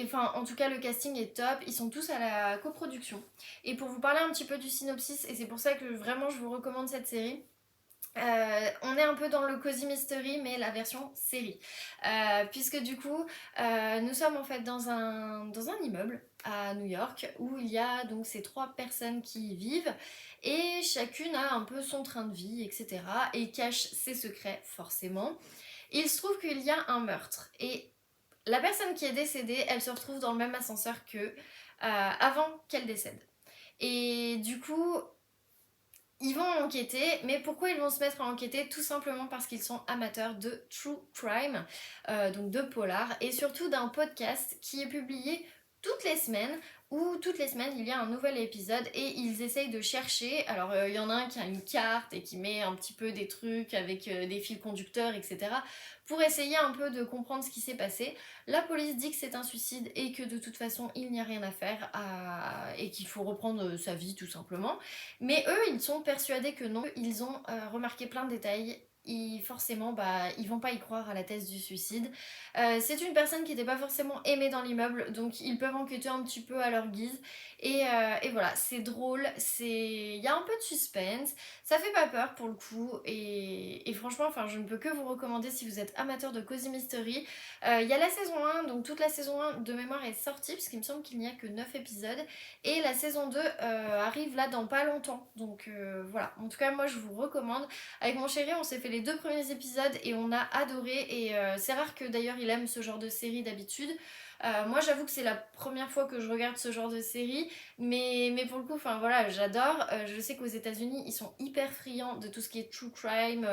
enfin, en tout cas, le casting est top. Ils sont tous à la coproduction. Et pour vous parler un petit peu du synopsis, et c'est pour ça que vraiment je vous recommande cette série. On est un peu dans le Cozy Mystery mais la version série, puisque du coup nous sommes en fait dans un immeuble à New York où il y a donc ces 3 personnes qui y vivent et chacune a un peu son train de vie, etc., et cache ses secrets forcément. Il se trouve qu'il y a un meurtre et la personne qui est décédée, elle se retrouve dans le même ascenseur que avant qu'elle décède. Et du coup, ils vont enquêter, mais pourquoi ils vont se mettre à enquêter? Tout simplement parce qu'ils sont amateurs de true crime, donc de polar, et surtout d'un podcast qui est publié toutes les semaines, où toutes les semaines il y a un nouvel épisode et ils essayent de chercher. Alors il y en a un qui a une carte et qui met un petit peu des trucs avec des fils conducteurs, etc., pour essayer un peu de comprendre ce qui s'est passé. La police dit que c'est un suicide et que de toute façon il n'y a rien à faire et qu'il faut reprendre sa vie tout simplement. Mais eux, ils sont persuadés que non. Ils ont remarqué plein de détails. Forcément, ils vont pas y croire à la thèse du suicide. C'est une personne qui n'était pas forcément aimée dans l'immeuble, donc ils peuvent enquêter un petit peu à leur guise. Et voilà, c'est drôle, il y a un peu de suspense, ça fait pas peur pour le coup. Et franchement, enfin, je ne peux que vous recommander si vous êtes amateur de Cozy Mystery. Il y a la saison 1, donc toute la saison 1 de mémoire est sortie, puisqu'il me semble qu'il n'y a que 9 épisodes. Et la saison 2 arrive là dans pas longtemps. Donc voilà, en tout cas moi je vous recommande. Avec mon chéri on s'est fait les 2 premiers épisodes et on a adoré. Et c'est rare que d'ailleurs il aime ce genre de série d'habitude. Moi j'avoue que c'est la première fois que je regarde ce genre de série, mais pour le coup, enfin voilà, j'adore. Je sais qu'aux États-Unis ils sont hyper friands de tout ce qui est true crime,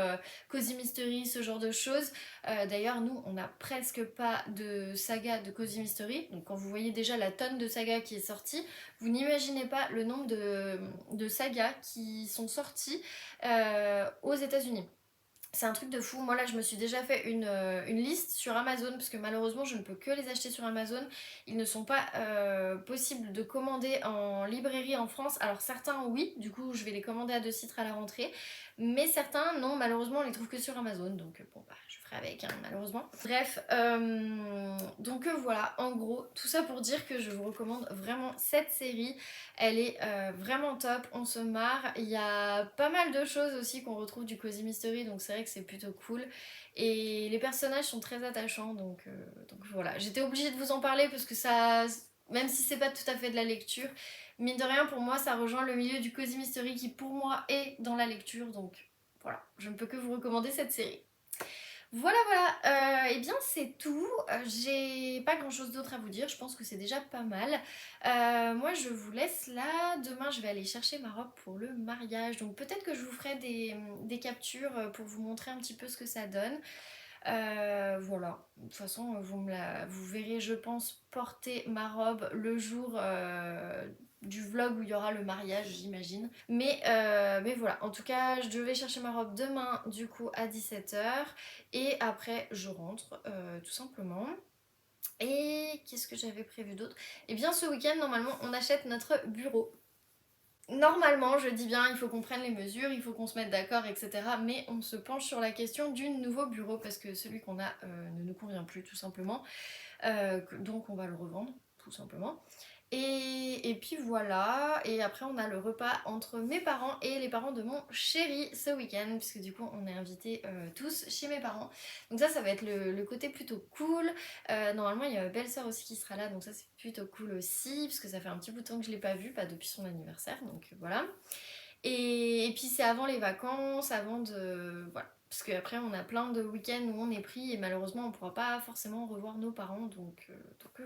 cozy mystery, ce genre de choses. D'ailleurs nous on n'a presque pas de saga de cozy mystery, donc quand vous voyez déjà la tonne de sagas qui est sortie, vous n'imaginez pas le nombre de sagas qui sont sorties aux États-Unis. C'est un truc de fou. Moi là je me suis déjà fait une liste sur Amazon parce que malheureusement je ne peux que les acheter sur Amazon. Ils ne sont pas possibles de commander en librairie en France. Alors certains oui, du coup je vais les commander à 2 titres à la rentrée. Mais certains non, malheureusement on les trouve que sur Amazon. Donc bon je ferai avec malheureusement. Bref, donc voilà, en gros tout ça pour dire que je vous recommande vraiment cette série. Elle est vraiment top, on se marre. Il y a pas mal de choses aussi qu'on retrouve du Cozy Mystery, donc c'est vrai que c'est plutôt cool. Et les personnages sont très attachants, donc voilà. J'étais obligée de vous en parler parce que ça, même si c'est pas tout à fait de la lecture, mine de rien pour moi ça rejoint le milieu du Cozy Mystery qui pour moi est dans la lecture, donc voilà. Je ne peux que vous recommander cette série. Voilà, voilà, et bien c'est tout. J'ai pas grand chose d'autre à vous dire, je pense que c'est déjà pas mal. Moi je vous laisse là, demain je vais aller chercher ma robe pour le mariage, donc peut-être que je vous ferai des captures pour vous montrer un petit peu ce que ça donne. Voilà, de toute façon vous verrez je pense porter ma robe le jour du vlog où il y aura le mariage j'imagine. Mais voilà, en tout cas je vais chercher ma robe demain du coup à 17h et après je rentre tout simplement. Et qu'est-ce que j'avais prévu d'autre? Et bien ce week-end normalement on achète notre bureau. Normalement, je dis bien, il faut qu'on prenne les mesures, il faut qu'on se mette d'accord, etc. Mais on se penche sur la question du nouveau bureau parce que celui qu'on a ne nous convient plus tout simplement. Donc on va le revendre. tout simplement. Et puis voilà, et après on a le repas entre mes parents et les parents de mon chéri ce week-end, puisque du coup on est invités tous chez mes parents. Donc ça va être le côté plutôt cool. Normalement il y a ma belle-sœur aussi qui sera là, donc ça c'est plutôt cool aussi, parce que ça fait un petit bout de temps que je l'ai pas vue, pas depuis son anniversaire, donc voilà. Et puis c'est avant les vacances, avant de... Voilà. Parce qu'après on a plein de week-ends où on est pris et malheureusement on pourra pas forcément revoir nos parents, donc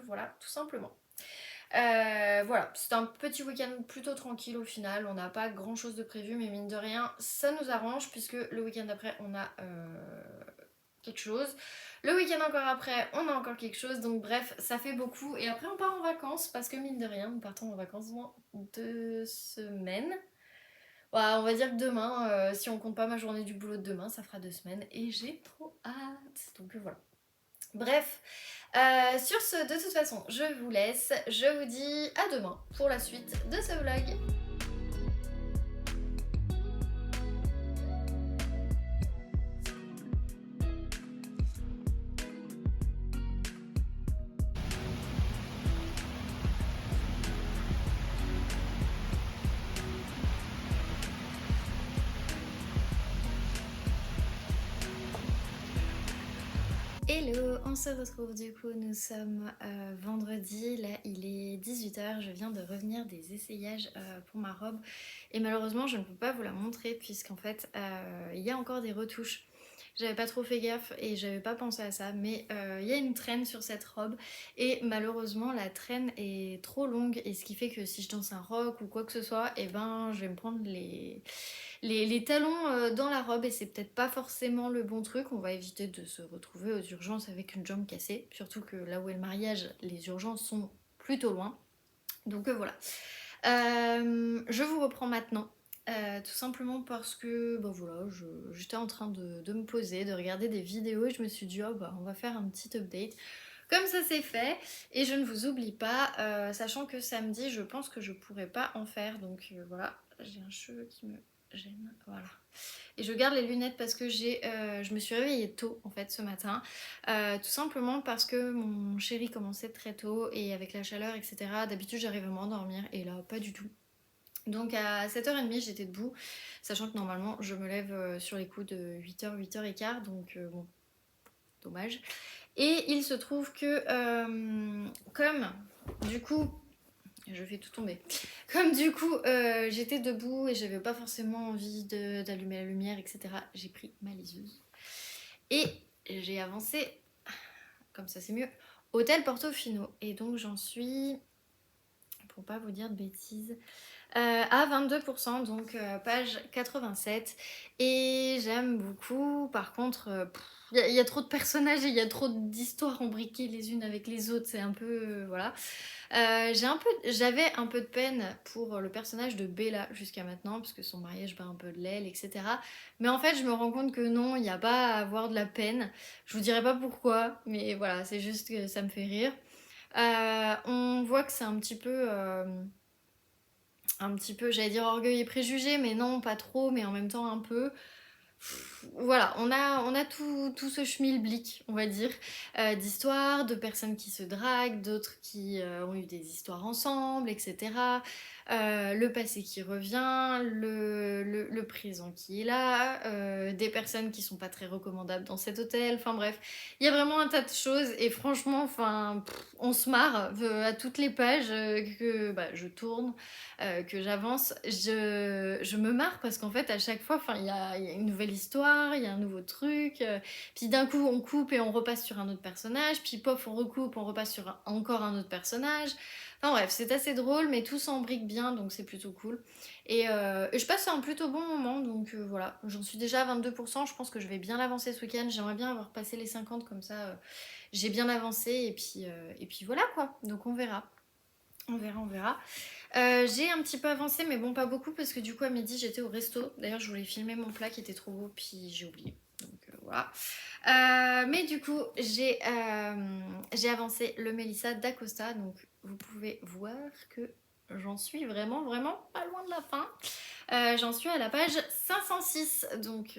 voilà, tout simplement. Voilà, c'est un petit week-end plutôt tranquille au final, on n'a pas grand chose de prévu, mais mine de rien, ça nous arrange puisque le week-end d'après, on a quelque chose. Le week-end encore après, on a encore quelque chose, donc bref, ça fait beaucoup. Et après, on part en vacances parce que mine de rien, nous partons en vacances dans 2 semaines. Voilà, on va dire que demain, si on compte pas ma journée du boulot de demain, ça fera 2 semaines et j'ai trop hâte. Donc voilà. Bref, sur ce, de toute façon, je vous laisse. Je vous dis à demain pour la suite de ce vlog. Hello, on se retrouve du coup, nous sommes vendredi, là il est 18h, je viens de revenir des essayages pour ma robe et malheureusement je ne peux pas vous la montrer puisqu'en fait il y a encore des retouches. J'avais pas trop fait gaffe et j'avais pas pensé à ça, mais il y a une traîne sur cette robe et malheureusement la traîne est trop longue et ce qui fait que si je danse un rock ou quoi que ce soit, et ben je vais me prendre les talons dans la robe et c'est peut-être pas forcément le bon truc. On va éviter de se retrouver aux urgences avec une jambe cassée, surtout que là où est le mariage, les urgences sont plutôt loin. Donc voilà. Je vous reprends maintenant. Tout simplement parce que ben voilà, j'étais en train de me poser, de regarder des vidéos et je me suis dit oh bah on va faire un petit update. Comme ça c'est fait et je ne vous oublie pas, sachant que samedi je pense que je pourrais pas en faire, donc voilà, j'ai un cheveu qui me gêne, voilà. Et je garde les lunettes parce que je me suis réveillée tôt en fait ce matin, tout simplement parce que mon chéri commençait très tôt et avec la chaleur etc. D'habitude j'arrive à m'endormir et là pas du tout. Donc à 7h30 j'étais debout, sachant que normalement je me lève sur les coups de 8h, 8h15, donc bon, dommage. Et il se trouve que comme du coup, je fais tout tomber, comme du coup j'étais debout et j'avais pas forcément envie d'allumer la lumière, etc., j'ai pris ma liseuse et j'ai avancé, comme ça c'est mieux, hôtel Portofino. Et donc j'en suis, pour pas vous dire de bêtises, à 22%, donc page 87. Et j'aime beaucoup. Par contre, il y a trop de personnages et il y a trop d'histoires imbriquées les unes avec les autres. C'est un peu... voilà. J'avais un peu de peine pour le personnage de Bella jusqu'à maintenant, parce que son mariage bat un peu de l'aile, etc. Mais en fait, je me rends compte que non, il n'y a pas à avoir de la peine. Je vous dirai pas pourquoi, mais voilà, c'est juste que ça me fait rire. On voit que c'est un petit peu, j'allais dire orgueil et préjugé, mais non, pas trop, mais en même temps un peu. Voilà, on a tout ce schmilblick, on va dire, d'histoires, de personnes qui se draguent, d'autres qui ont eu des histoires ensemble, etc. Le passé qui revient, le présent qui est là, des personnes qui sont pas très recommandables dans cet hôtel, enfin bref, il y a vraiment un tas de choses et franchement, enfin, on se marre à toutes les pages que bah, je tourne, que j'avance, je me marre parce qu'en fait à chaque fois il y a une nouvelle histoire, il y a un nouveau truc, puis d'un coup on coupe et on repasse sur un autre personnage, puis pof on recoupe, on repasse sur encore un autre personnage. Enfin bref, c'est assez drôle mais tout s'embrique bien donc c'est plutôt cool. Et je passe un plutôt bon moment donc voilà, j'en suis déjà à 22%, je pense que je vais bien avancer ce week-end, j'aimerais bien avoir passé les 50 comme ça j'ai bien avancé et puis voilà quoi, donc on verra. On verra, on verra. J'ai un petit peu avancé, mais bon, pas beaucoup, parce que du coup, à midi, j'étais au resto. D'ailleurs, je voulais filmer mon plat qui était trop beau, puis j'ai oublié. Donc voilà. Mais du coup, j'ai avancé le Mélissa d'Acosta. Donc, vous pouvez voir que j'en suis vraiment pas loin de la fin. J'en suis à la page 506, donc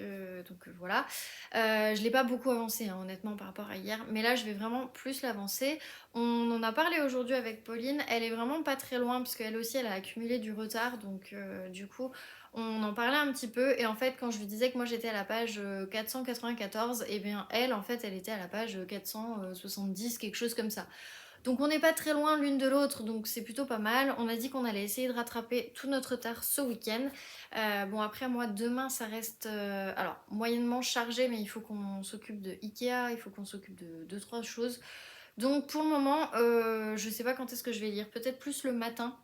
voilà. Je l'ai pas beaucoup avancé, hein, honnêtement, par rapport à hier, mais là je vais vraiment plus l'avancer. On en a parlé aujourd'hui avec Pauline, elle est vraiment pas très loin, parce qu'elle aussi elle a accumulé du retard, donc du coup on en parlait un petit peu, et en fait quand je lui disais que moi j'étais à la page 494, et bien elle en fait elle était à la page 470, quelque chose comme ça. Donc on n'est pas très loin l'une de l'autre, donc c'est plutôt pas mal. On a dit qu'on allait essayer de rattraper tout notre retard ce week-end. Bon après moi demain ça reste alors moyennement chargé, mais il faut qu'on s'occupe de Ikea, il faut qu'on s'occupe de deux trois choses. Donc pour le moment je sais pas quand est-ce que je vais lire, peut-être plus le matin.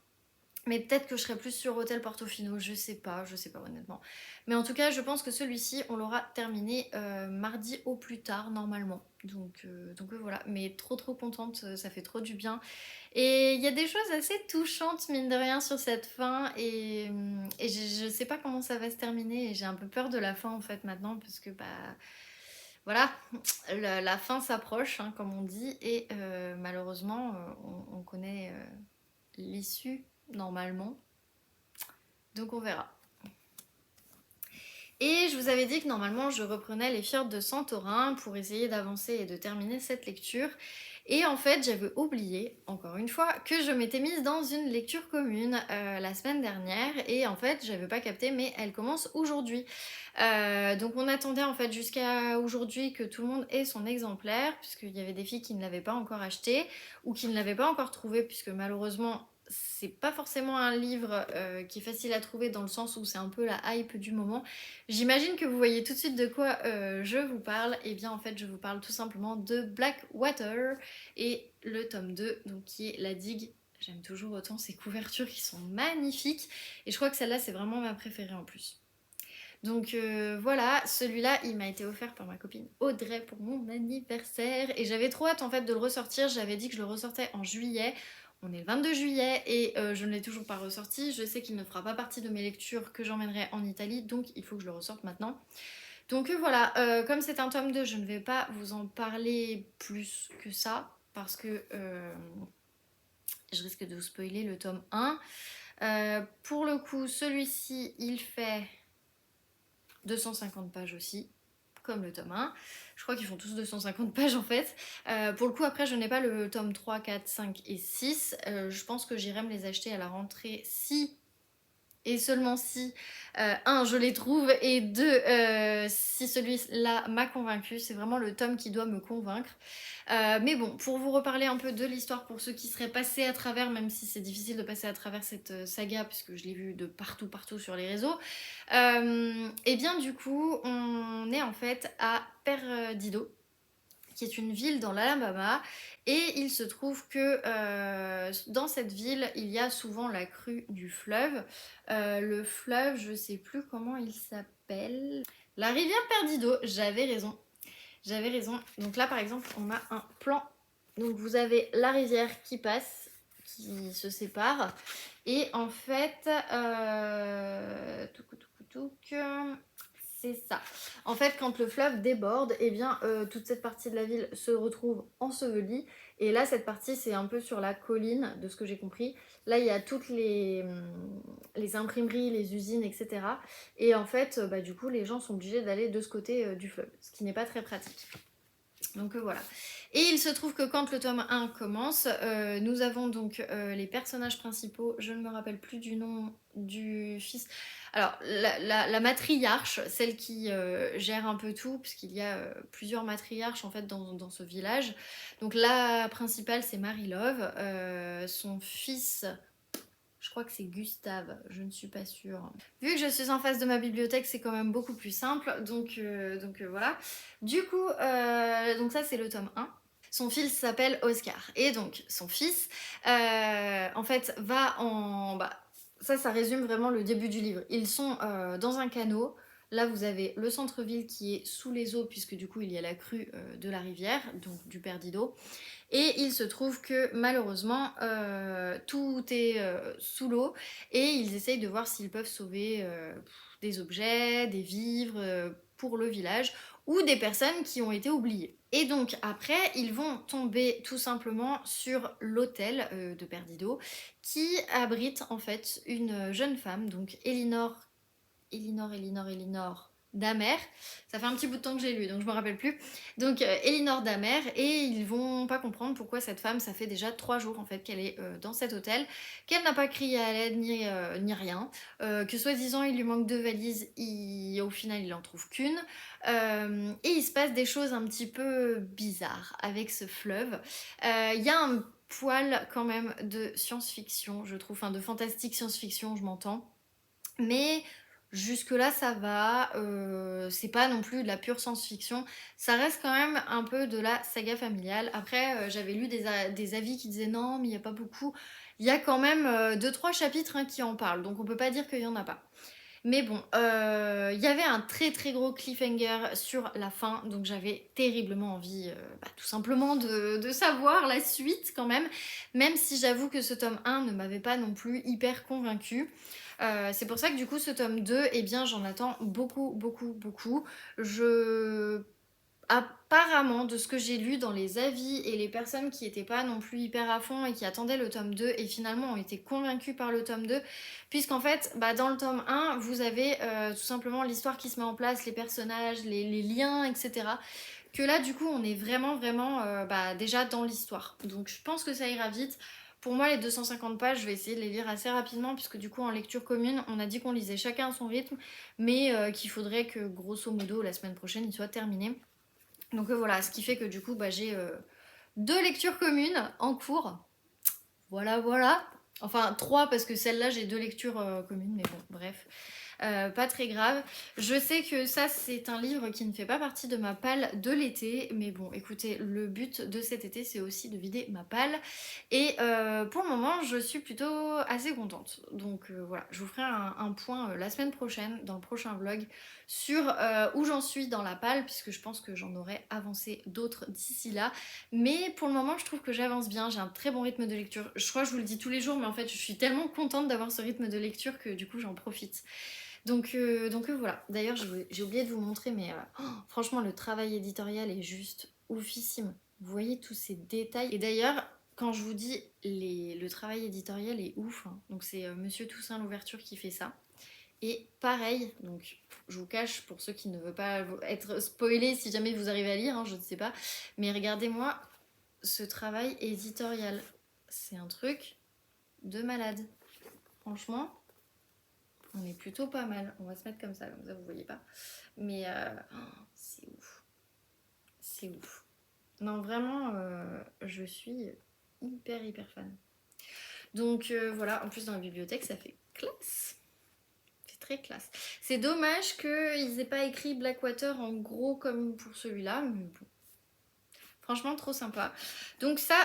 Mais peut-être que je serai plus sur Hôtel Portofino, je sais pas honnêtement. Mais en tout cas, je pense que celui-ci, on l'aura terminé mardi au plus tard, normalement. Donc voilà, mais trop contente, ça fait trop du bien. Et il y a des choses assez touchantes, mine de rien, sur cette fin. Et je sais pas comment ça va se terminer. Et j'ai un peu peur de la fin, en fait, maintenant, parce que, bah, voilà, la fin s'approche, hein, comme on dit. Et malheureusement, on connaît l'issue, normalement. Donc on verra. Et je vous avais dit que normalement je reprenais les Fjords de Santorin pour essayer d'avancer et de terminer cette lecture. Et en fait j'avais oublié, encore une fois, que je m'étais mise dans une lecture commune la semaine dernière. Et en fait j'avais pas capté, mais elle commence aujourd'hui. Donc on attendait en fait jusqu'à aujourd'hui que tout le monde ait son exemplaire, puisqu'il y avait des filles qui ne l'avaient pas encore acheté ou qui ne l'avaient pas encore trouvé, puisque malheureusement c'est pas forcément un livre qui est facile à trouver, dans le sens où c'est un peu la hype du moment. J'imagine que vous voyez tout de suite de quoi je vous parle. Et bien en fait je vous parle tout simplement de Blackwater et le tome 2, donc qui est La Digue. J'aime toujours autant ces couvertures qui sont magnifiques, et je crois que celle-là c'est vraiment ma préférée en plus. Donc voilà, celui-là il m'a été offert par ma copine Audrey pour mon anniversaire, et j'avais trop hâte en fait de le ressortir. J'avais dit que je le ressortais en juillet. On est le 22 juillet et je ne l'ai toujours pas ressorti. Je sais qu'il ne fera pas partie de mes lectures que j'emmènerai en Italie, donc il faut que je le ressorte maintenant. Donc voilà, comme c'est un tome 2, je ne vais pas vous en parler plus que ça, parce que je risque de vous spoiler le tome 1. Pour le coup, celui-ci, il fait 250 pages aussi, comme le tome 1. Je crois qu'ils font tous 250 pages en fait. Pour le coup, après, je n'ai pas le tome 3, 4, 5 et 6. Je pense que j'irai me les acheter à la rentrée si, et seulement si, un, je les trouve, et deux, si celui-là m'a convaincu. C'est vraiment le tome qui doit me convaincre. Mais bon, pour vous reparler un peu de l'histoire, pour ceux qui seraient passés à travers, même si c'est difficile de passer à travers cette saga, puisque je l'ai vue de partout sur les réseaux, et bien du coup, on est en fait à Perdido, qui est une ville dans l'Alabama, et il se trouve que dans cette ville, il y a souvent la crue du fleuve. Le fleuve, je sais plus comment il s'appelle. La rivière Perdido, j'avais raison. J'avais raison. Donc là, par exemple, on a un plan. Donc vous avez la rivière qui passe, qui se sépare. Et en fait, c'est ça. En fait, quand le fleuve déborde, eh bien, toute cette partie de la ville se retrouve ensevelie. Et là, cette partie, c'est un peu sur la colline, de ce que j'ai compris. Là, il y a toutes les imprimeries, les usines, etc. Et en fait, bah, du coup, les gens sont obligés d'aller de ce côté du fleuve, ce qui n'est pas très pratique. Donc voilà. Et il se trouve que quand le tome 1 commence, nous avons donc les personnages principaux. Je ne me rappelle plus du nom du fils. Alors, la matriarche, celle qui gère un peu tout, puisqu'il y a plusieurs matriarches en fait dans ce village. Donc la principale, c'est Marie-Love. Son fils, je crois que c'est Gustave, je ne suis pas sûre. Vu que je suis en face de ma bibliothèque, c'est quand même beaucoup plus simple. Donc voilà. Du coup, donc ça c'est le tome 1. Son fils s'appelle Oscar. Et donc son fils, en fait, va en... Bah, ça résume vraiment le début du livre. Ils sont dans un canot. Là, vous avez le centre-ville qui est sous les eaux, puisque du coup, il y a la crue de la rivière, donc du Perdido. Et il se trouve que malheureusement tout est sous l'eau, et ils essayent de voir s'ils peuvent sauver des objets, des vivres pour le village, ou des personnes qui ont été oubliées. Et donc après, ils vont tomber tout simplement sur l'hôtel de Perdido qui abrite en fait une jeune femme, donc Elinor Damer. Ça fait un petit bout de temps que j'ai lu, donc je me rappelle plus. Donc Elinor Damer, et ils vont pas comprendre pourquoi cette femme, ça fait déjà 3 jours en fait qu'elle est dans cet hôtel, qu'elle n'a pas crié à l'aide ni rien, que soi-disant il lui manque 2 valises, au final il en trouve qu'une. Et il se passe des choses un petit peu bizarres avec ce fleuve. Il y a un poil quand même de science-fiction, je trouve, enfin de fantastique science-fiction, je m'entends. Mais jusque-là, ça va. C'est pas non plus de la pure science-fiction. Ça reste quand même un peu de la saga familiale. Après, j'avais lu des avis qui disaient non, mais il n'y a pas beaucoup. Il y a quand même 2-3 chapitres qui en parlent. Donc on peut pas dire qu'il y en a pas. Mais bon, il y avait un très très gros cliffhanger sur la fin, donc j'avais terriblement envie tout simplement de savoir la suite quand même si j'avoue que ce tome 1 ne m'avait pas non plus hyper convaincue. C'est pour ça que du coup ce tome 2, eh bien j'en attends beaucoup beaucoup beaucoup. Apparemment, de ce que j'ai lu dans les avis et les personnes qui étaient pas non plus hyper à fond et qui attendaient le tome 2 et finalement ont été convaincues par le tome 2, puisqu'en fait, dans le tome 1, vous avez tout simplement l'histoire qui se met en place, les personnages, les liens, etc. Que là, du coup, on est vraiment, vraiment déjà dans l'histoire. Donc je pense que ça ira vite. Pour moi, les 250 pages, je vais essayer de les lire assez rapidement, puisque du coup, en lecture commune, on a dit qu'on lisait chacun à son rythme, mais qu'il faudrait que, grosso modo, la semaine prochaine, il soit terminé. Donc voilà, ce qui fait que du coup, j'ai 2 lectures communes en cours. Voilà, voilà. Enfin, 3 parce que celle-là, j'ai 2 lectures communes, mais bon, bref. Pas très grave. Je sais que ça, c'est un livre qui ne fait pas partie de ma palle de l'été. Mais bon, écoutez, le but de cet été, c'est aussi de vider ma palle. Et pour le moment, je suis plutôt assez contente. Donc voilà, je vous ferai un point la semaine prochaine, dans le prochain vlog, sur où j'en suis dans la palle, puisque je pense que j'en aurai avancé d'autres d'ici là. Mais pour le moment, je trouve que j'avance bien. J'ai un très bon rythme de lecture. Je crois que je vous le dis tous les jours, mais en fait, je suis tellement contente d'avoir ce rythme de lecture que du coup, j'en profite. Donc voilà. D'ailleurs, j'ai oublié de vous montrer, mais franchement, le travail éditorial est juste oufissime. Vous voyez tous ces détails. Et d'ailleurs, quand je vous dis le travail éditorial est ouf, hein. Donc c'est Monsieur Toussaint Louverture qui fait ça. Et pareil, donc je vous cache pour ceux qui ne veulent pas être spoilés si jamais vous arrivez à lire, je ne sais pas. Mais regardez-moi ce travail éditorial. C'est un truc de malade. Franchement, on est plutôt pas mal. On va se mettre comme ça vous voyez pas. Mais c'est ouf. C'est ouf. Non, vraiment, je suis hyper fan. Donc voilà, en plus dans la bibliothèque, ça fait classe. C'est très classe. C'est dommage qu'ils aient pas écrit Blackwater en gros comme pour celui-là, mais bon. Franchement, trop sympa. Donc ça,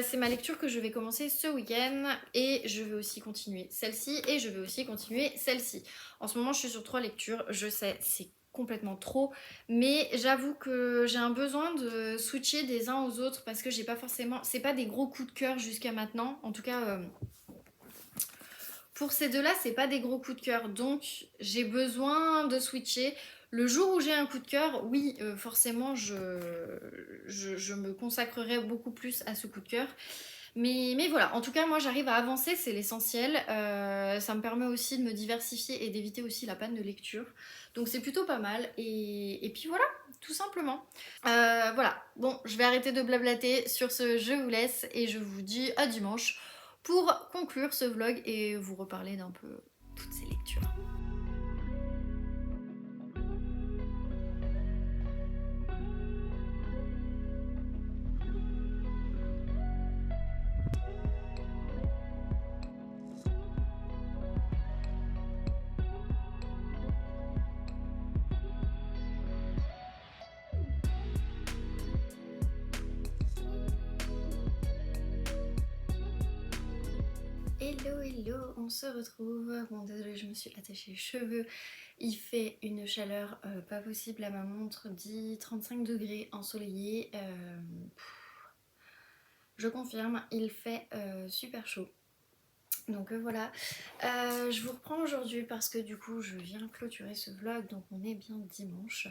c'est ma lecture que je vais commencer ce week-end. Et je vais aussi continuer celle-ci. Et je vais aussi continuer celle-ci. En ce moment, je suis sur 3 lectures. Je sais, c'est complètement trop. Mais j'avoue que j'ai un besoin de switcher des uns aux autres. Parce que j'ai pas forcément... C'est pas des gros coups de cœur jusqu'à maintenant. En tout cas... pour ces deux-là, c'est pas des gros coups de cœur. Donc, j'ai besoin de switcher. Le jour où j'ai un coup de cœur, oui, forcément, je me consacrerai beaucoup plus à ce coup de cœur. Mais voilà, en tout cas, moi, j'arrive à avancer, c'est l'essentiel. Ça me permet aussi de me diversifier et d'éviter aussi la panne de lecture. Donc, c'est plutôt pas mal. Et puis voilà, tout simplement. Voilà, bon, je vais arrêter de blablater. Sur ce, je vous laisse et je vous dis à dimanche pour conclure ce vlog et vous reparler d'un peu toutes ces lectures. Hello, on se retrouve. Bon, désolée, je me suis attachée les cheveux. Il fait une chaleur pas possible à ma montre, dit 35 degrés ensoleillé. Je confirme, il fait super chaud. Donc voilà, je vous reprends aujourd'hui parce que du coup je viens clôturer ce vlog, donc on est bien dimanche.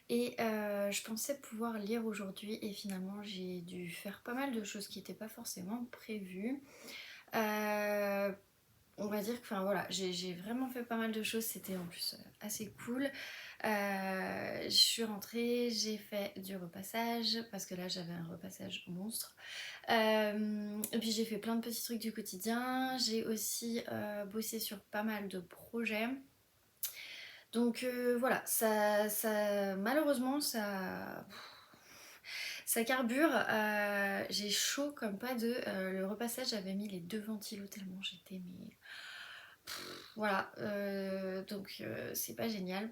Et je pensais pouvoir lire aujourd'hui et finalement j'ai dû faire pas mal de choses qui n'étaient pas forcément prévues. Euh, on va dire que enfin voilà, j'ai vraiment fait pas mal de choses, c'était en plus assez cool. Je suis rentrée, j'ai fait du repassage parce que là j'avais un repassage monstre. Et puis j'ai fait plein de petits trucs du quotidien. J'ai aussi bossé sur pas mal de projets. Donc voilà, malheureusement ça carbure. J'ai chaud comme pas deux. Le repassage, j'avais mis les deux ventilos tellement j'étais mais voilà. Donc c'est pas génial.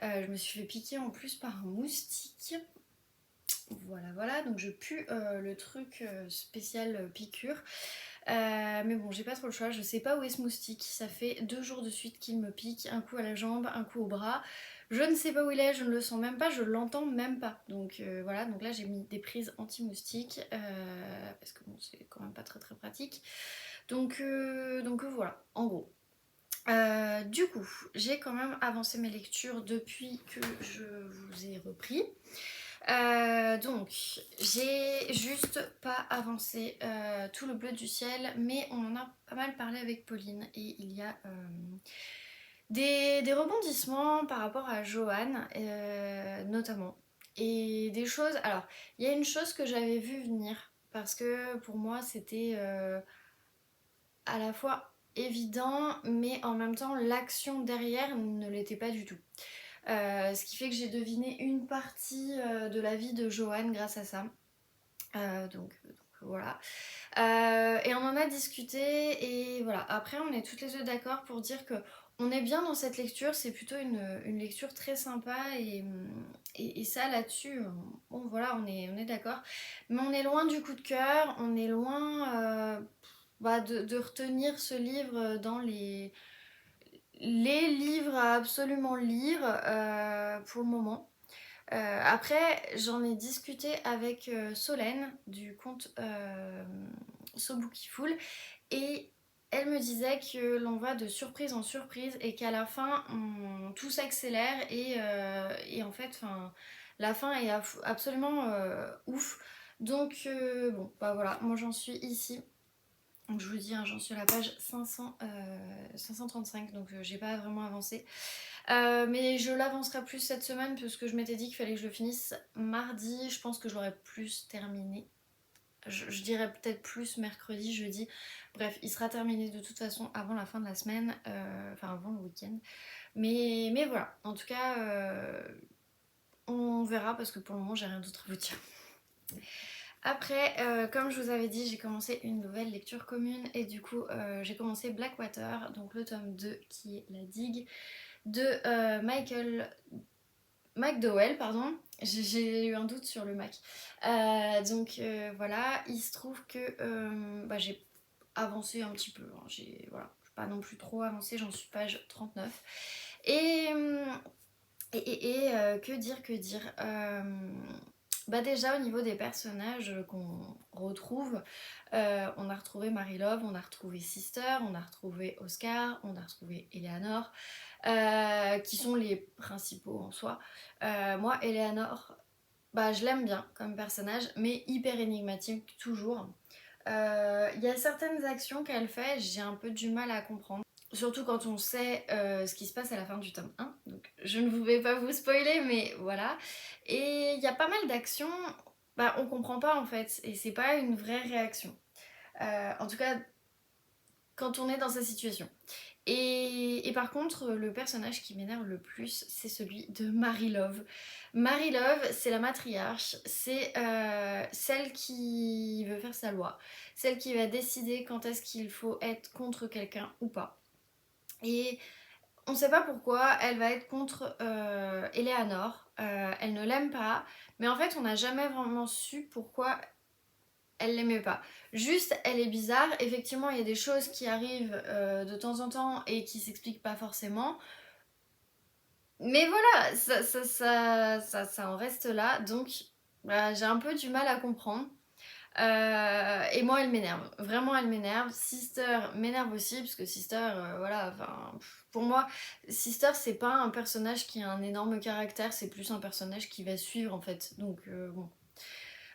Je me suis fait piquer en plus par un moustique. Voilà, voilà, donc je pue le truc spécial piqûre. Mais bon, j'ai pas trop le choix, je sais pas où est ce moustique. Ça fait 2 jours de suite qu'il me pique, un coup à la jambe, un coup au bras. Je ne sais pas où il est, je ne le sens même pas, je l'entends même pas. Donc voilà, donc là j'ai mis des prises anti-moustiques parce que bon, c'est quand même pas très très pratique. Donc voilà, en gros. Du coup, j'ai quand même avancé mes lectures depuis que je vous ai repris. Donc, j'ai juste pas avancé tout le bleu du ciel, mais on en a pas mal parlé avec Pauline et il y a des rebondissements par rapport à Johan, notamment. Et des choses. Alors, il y a une chose que j'avais vu venir parce que pour moi c'était à la fois évident, mais en même temps l'action derrière ne l'était pas du tout. Ce qui fait que j'ai deviné une partie de la vie de Johan grâce à ça. Donc voilà. Et on en a discuté et voilà. Après, on est toutes les deux d'accord pour dire que on est bien dans cette lecture. C'est plutôt une lecture très sympa et ça là-dessus, bon voilà, on est d'accord. Mais on est loin du coup de cœur. On est loin de retenir ce livre dans les livres à absolument lire pour le moment. Après, j'en ai discuté avec Solène du compte So Bookiful et elle me disait que l'on va de surprise en surprise et qu'à la fin, tout s'accélère et en fait, la fin est absolument ouf. Donc, bon, bah voilà, moi j'en suis ici. Donc je vous dis, hein, j'en suis à la page 535, donc j'ai pas vraiment avancé. Mais je l'avancerai plus cette semaine parce que je m'étais dit qu'il fallait que je le finisse mardi. Je pense que je l'aurais plus terminé. Je dirais peut-être plus mercredi, jeudi. Bref, il sera terminé de toute façon avant la fin de la semaine, enfin avant le week-end. Mais voilà, en tout cas, on verra parce que pour le moment, j'ai rien d'autre à vous dire. Après, comme je vous avais dit, j'ai commencé une nouvelle lecture commune et du coup, j'ai commencé Blackwater, donc le tome 2 qui est La Digue de Michael McDowell, pardon. J'ai eu un doute sur le Mac. Donc voilà, il se trouve que j'ai avancé un petit peu. Hein. Voilà, je pas non plus trop avancé, j'en suis page 39. Et, que dire, que dire déjà au niveau des personnages qu'on retrouve, on a retrouvé Mary Love, on a retrouvé Sister, on a retrouvé Oscar, on a retrouvé Eleanor, qui sont les principaux en soi. Moi, Eleanor, je l'aime bien comme personnage, mais hyper énigmatique toujours. Il y a certaines actions qu'elle fait, j'ai un peu du mal à comprendre. Surtout quand on sait ce qui se passe à la fin du tome 1. Donc je ne vais pas vous spoiler, mais voilà. Et il y a pas mal d'actions, on comprend pas en fait. Et c'est pas une vraie réaction. En tout cas, quand on est dans sa situation. Et par contre, le personnage qui m'énerve le plus, c'est celui de Mary Love. Mary Love, c'est la matriarche, c'est celle qui veut faire sa loi, celle qui va décider quand est-ce qu'il faut être contre quelqu'un ou pas. Et on sait pas pourquoi elle va être contre Eleanor, elle ne l'aime pas, mais en fait on n'a jamais vraiment su pourquoi elle l'aimait pas. Juste, elle est bizarre. Effectivement, il y a des choses qui arrivent de temps en temps et qui s'expliquent pas forcément. Mais voilà, ça en reste là. Donc, j'ai un peu du mal à comprendre. Et moi elle m'énerve, vraiment elle m'énerve. Sister m'énerve aussi parce que Sister, voilà, enfin pour moi Sister c'est pas un personnage qui a un énorme caractère, c'est plus un personnage qui va suivre en fait. Donc bon.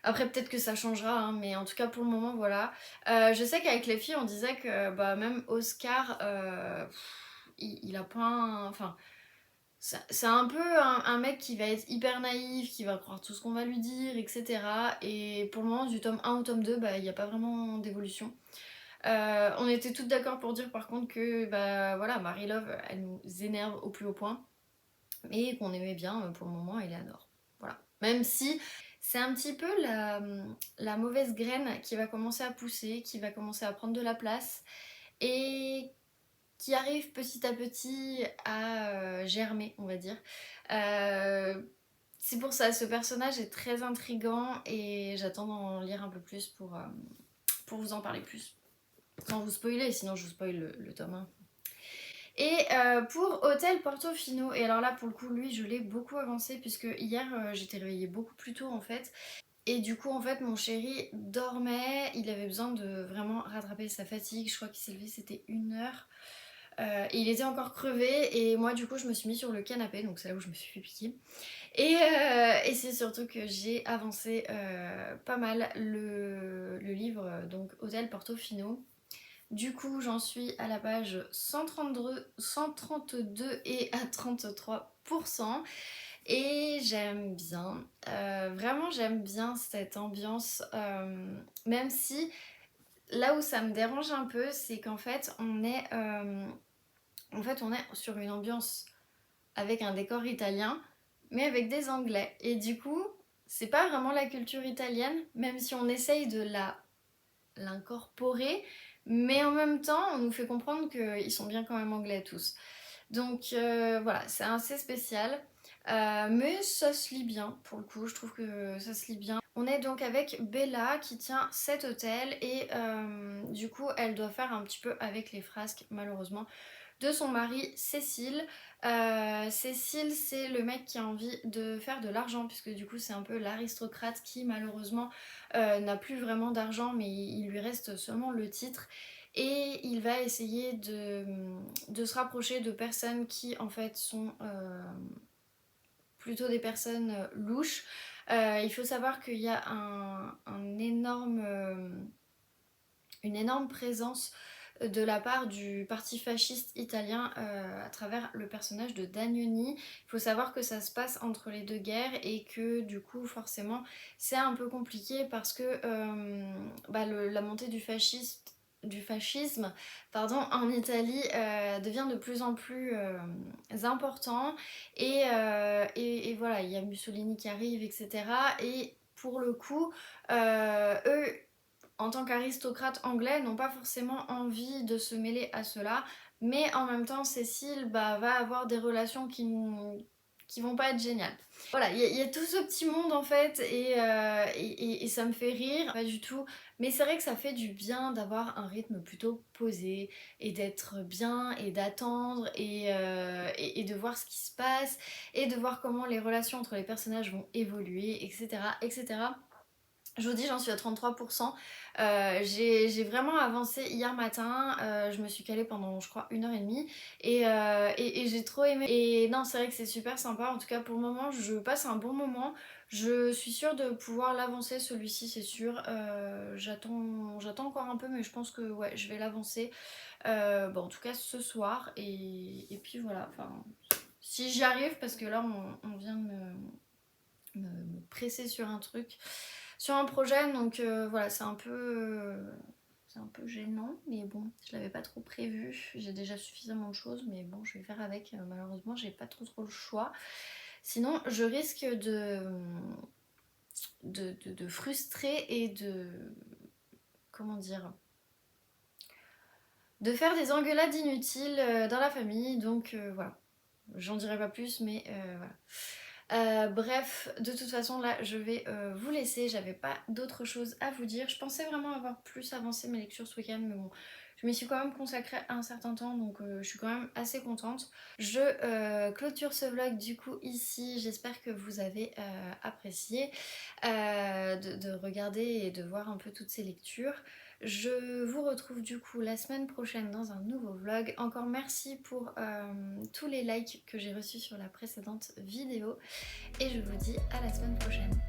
Après peut-être que ça changera, hein, mais en tout cas pour le moment voilà. Je sais qu'avec les filles on disait que bah, même Oscar, il a pas enfin c'est un peu un mec qui va être hyper naïf, qui va croire tout ce qu'on va lui dire, etc. Et pour le moment, du tome 1 au tome 2, bah, il n'y a pas vraiment d'évolution. On était toutes d'accord pour dire par contre que bah, voilà, Marie Love, elle nous énerve au plus haut point, mais qu'on aimait bien pour le moment Eleanor. Voilà. Même si c'est un petit peu la mauvaise graine qui va commencer à pousser, qui va commencer à prendre de la place, et qui arrive petit à petit à germer, on va dire. Euh, c'est pour ça, ce personnage est très intriguant et j'attends d'en lire un peu plus pour vous en parler plus. Sans vous spoiler, sinon je vous spoil le tome 1. Et pour Hôtel Portofino, et alors là pour le coup, lui je l'ai beaucoup avancé puisque hier j'étais réveillée beaucoup plus tôt en fait. Et du coup, en fait, mon chéri dormait, il avait besoin de vraiment rattraper sa fatigue. Je crois qu'il s'est levé, c'était 1 heure. Et il était encore crevé et moi du coup je me suis mis sur le canapé, donc c'est là où je me suis fait piquer. Et c'est surtout que j'ai avancé pas mal le livre, donc Hôtel Portofino. Du coup j'en suis à la page 132 et à 33%. Et j'aime bien, vraiment j'aime bien cette ambiance, même si là où ça me dérange un peu, c'est qu'en fait on est sur une ambiance avec un décor italien, mais avec des Anglais. Et du coup, c'est pas vraiment la culture italienne, même si on essaye de l'incorporer, mais en même temps, on nous fait comprendre qu'ils sont bien quand même anglais tous. Donc voilà, c'est assez spécial. Mais ça se lit bien, pour le coup, je trouve que ça se lit bien. On est donc avec Bella qui tient cet hôtel et du coup elle doit faire un petit peu avec les frasques malheureusement de son mari Cécile. Cécile, c'est le mec qui a envie de faire de l'argent, puisque du coup c'est un peu l'aristocrate qui malheureusement n'a plus vraiment d'argent, mais il lui reste seulement le titre. Et il va essayer de se rapprocher de personnes qui en fait sont plutôt des personnes louches. Il faut savoir qu'il y a une énorme présence de la part du parti fasciste italien à travers le personnage de Dagnoni. Il faut savoir que ça se passe entre les deux guerres et que du coup forcément c'est un peu compliqué parce que la montée du fascisme en Italie devient de plus en plus important et voilà, il y a Mussolini qui arrive, etc. Et pour le coup, eux en tant qu'aristocrates anglais, n'ont pas forcément envie de se mêler à cela, mais en même temps, Cécile va avoir des relations qui vont pas être géniales. Voilà, il y a tout ce petit monde en fait, et ça me fait rire, pas du tout, mais c'est vrai que ça fait du bien d'avoir un rythme plutôt posé, et d'être bien, et d'attendre, et de voir ce qui se passe, et de voir comment les relations entre les personnages vont évoluer, etc. etc. Je vous dis, j'en suis à 33%. J'ai vraiment avancé hier matin. Je me suis calée pendant, je crois, 1 heure et demie. Et j'ai trop aimé. Et non, c'est vrai que c'est super sympa. En tout cas, pour le moment, je passe un bon moment. Je suis sûre de pouvoir l'avancer, celui-ci, c'est sûr. J'attends encore un peu, mais je pense que ouais, je vais l'avancer. Bon, en tout cas, ce soir. Et puis voilà. Enfin, si j'y arrive, parce que là, on vient de me presser sur un truc, sur un projet, donc voilà, c'est un peu gênant, mais bon, je l'avais pas trop prévu, j'ai déjà suffisamment de choses, mais bon, je vais faire avec, malheureusement, j'ai pas trop le choix, sinon je risque de frustrer et comment dire, de faire des engueulades inutiles dans la famille, donc voilà, j'en dirai pas plus, mais voilà. Bref, de toute façon là je vais vous laisser, j'avais pas d'autre chose à vous dire. Je pensais vraiment avoir plus avancé mes lectures ce week-end, mais bon, Je m'y suis quand même consacrée un certain temps, donc je suis quand même assez contente. Je clôture ce vlog du coup ici. J'espère que vous avez apprécié de regarder et de voir un peu toutes ces lectures. Je vous retrouve du coup la semaine prochaine dans un nouveau vlog. Encore merci pour tous les likes que j'ai reçus sur la précédente vidéo et je vous dis à la semaine prochaine.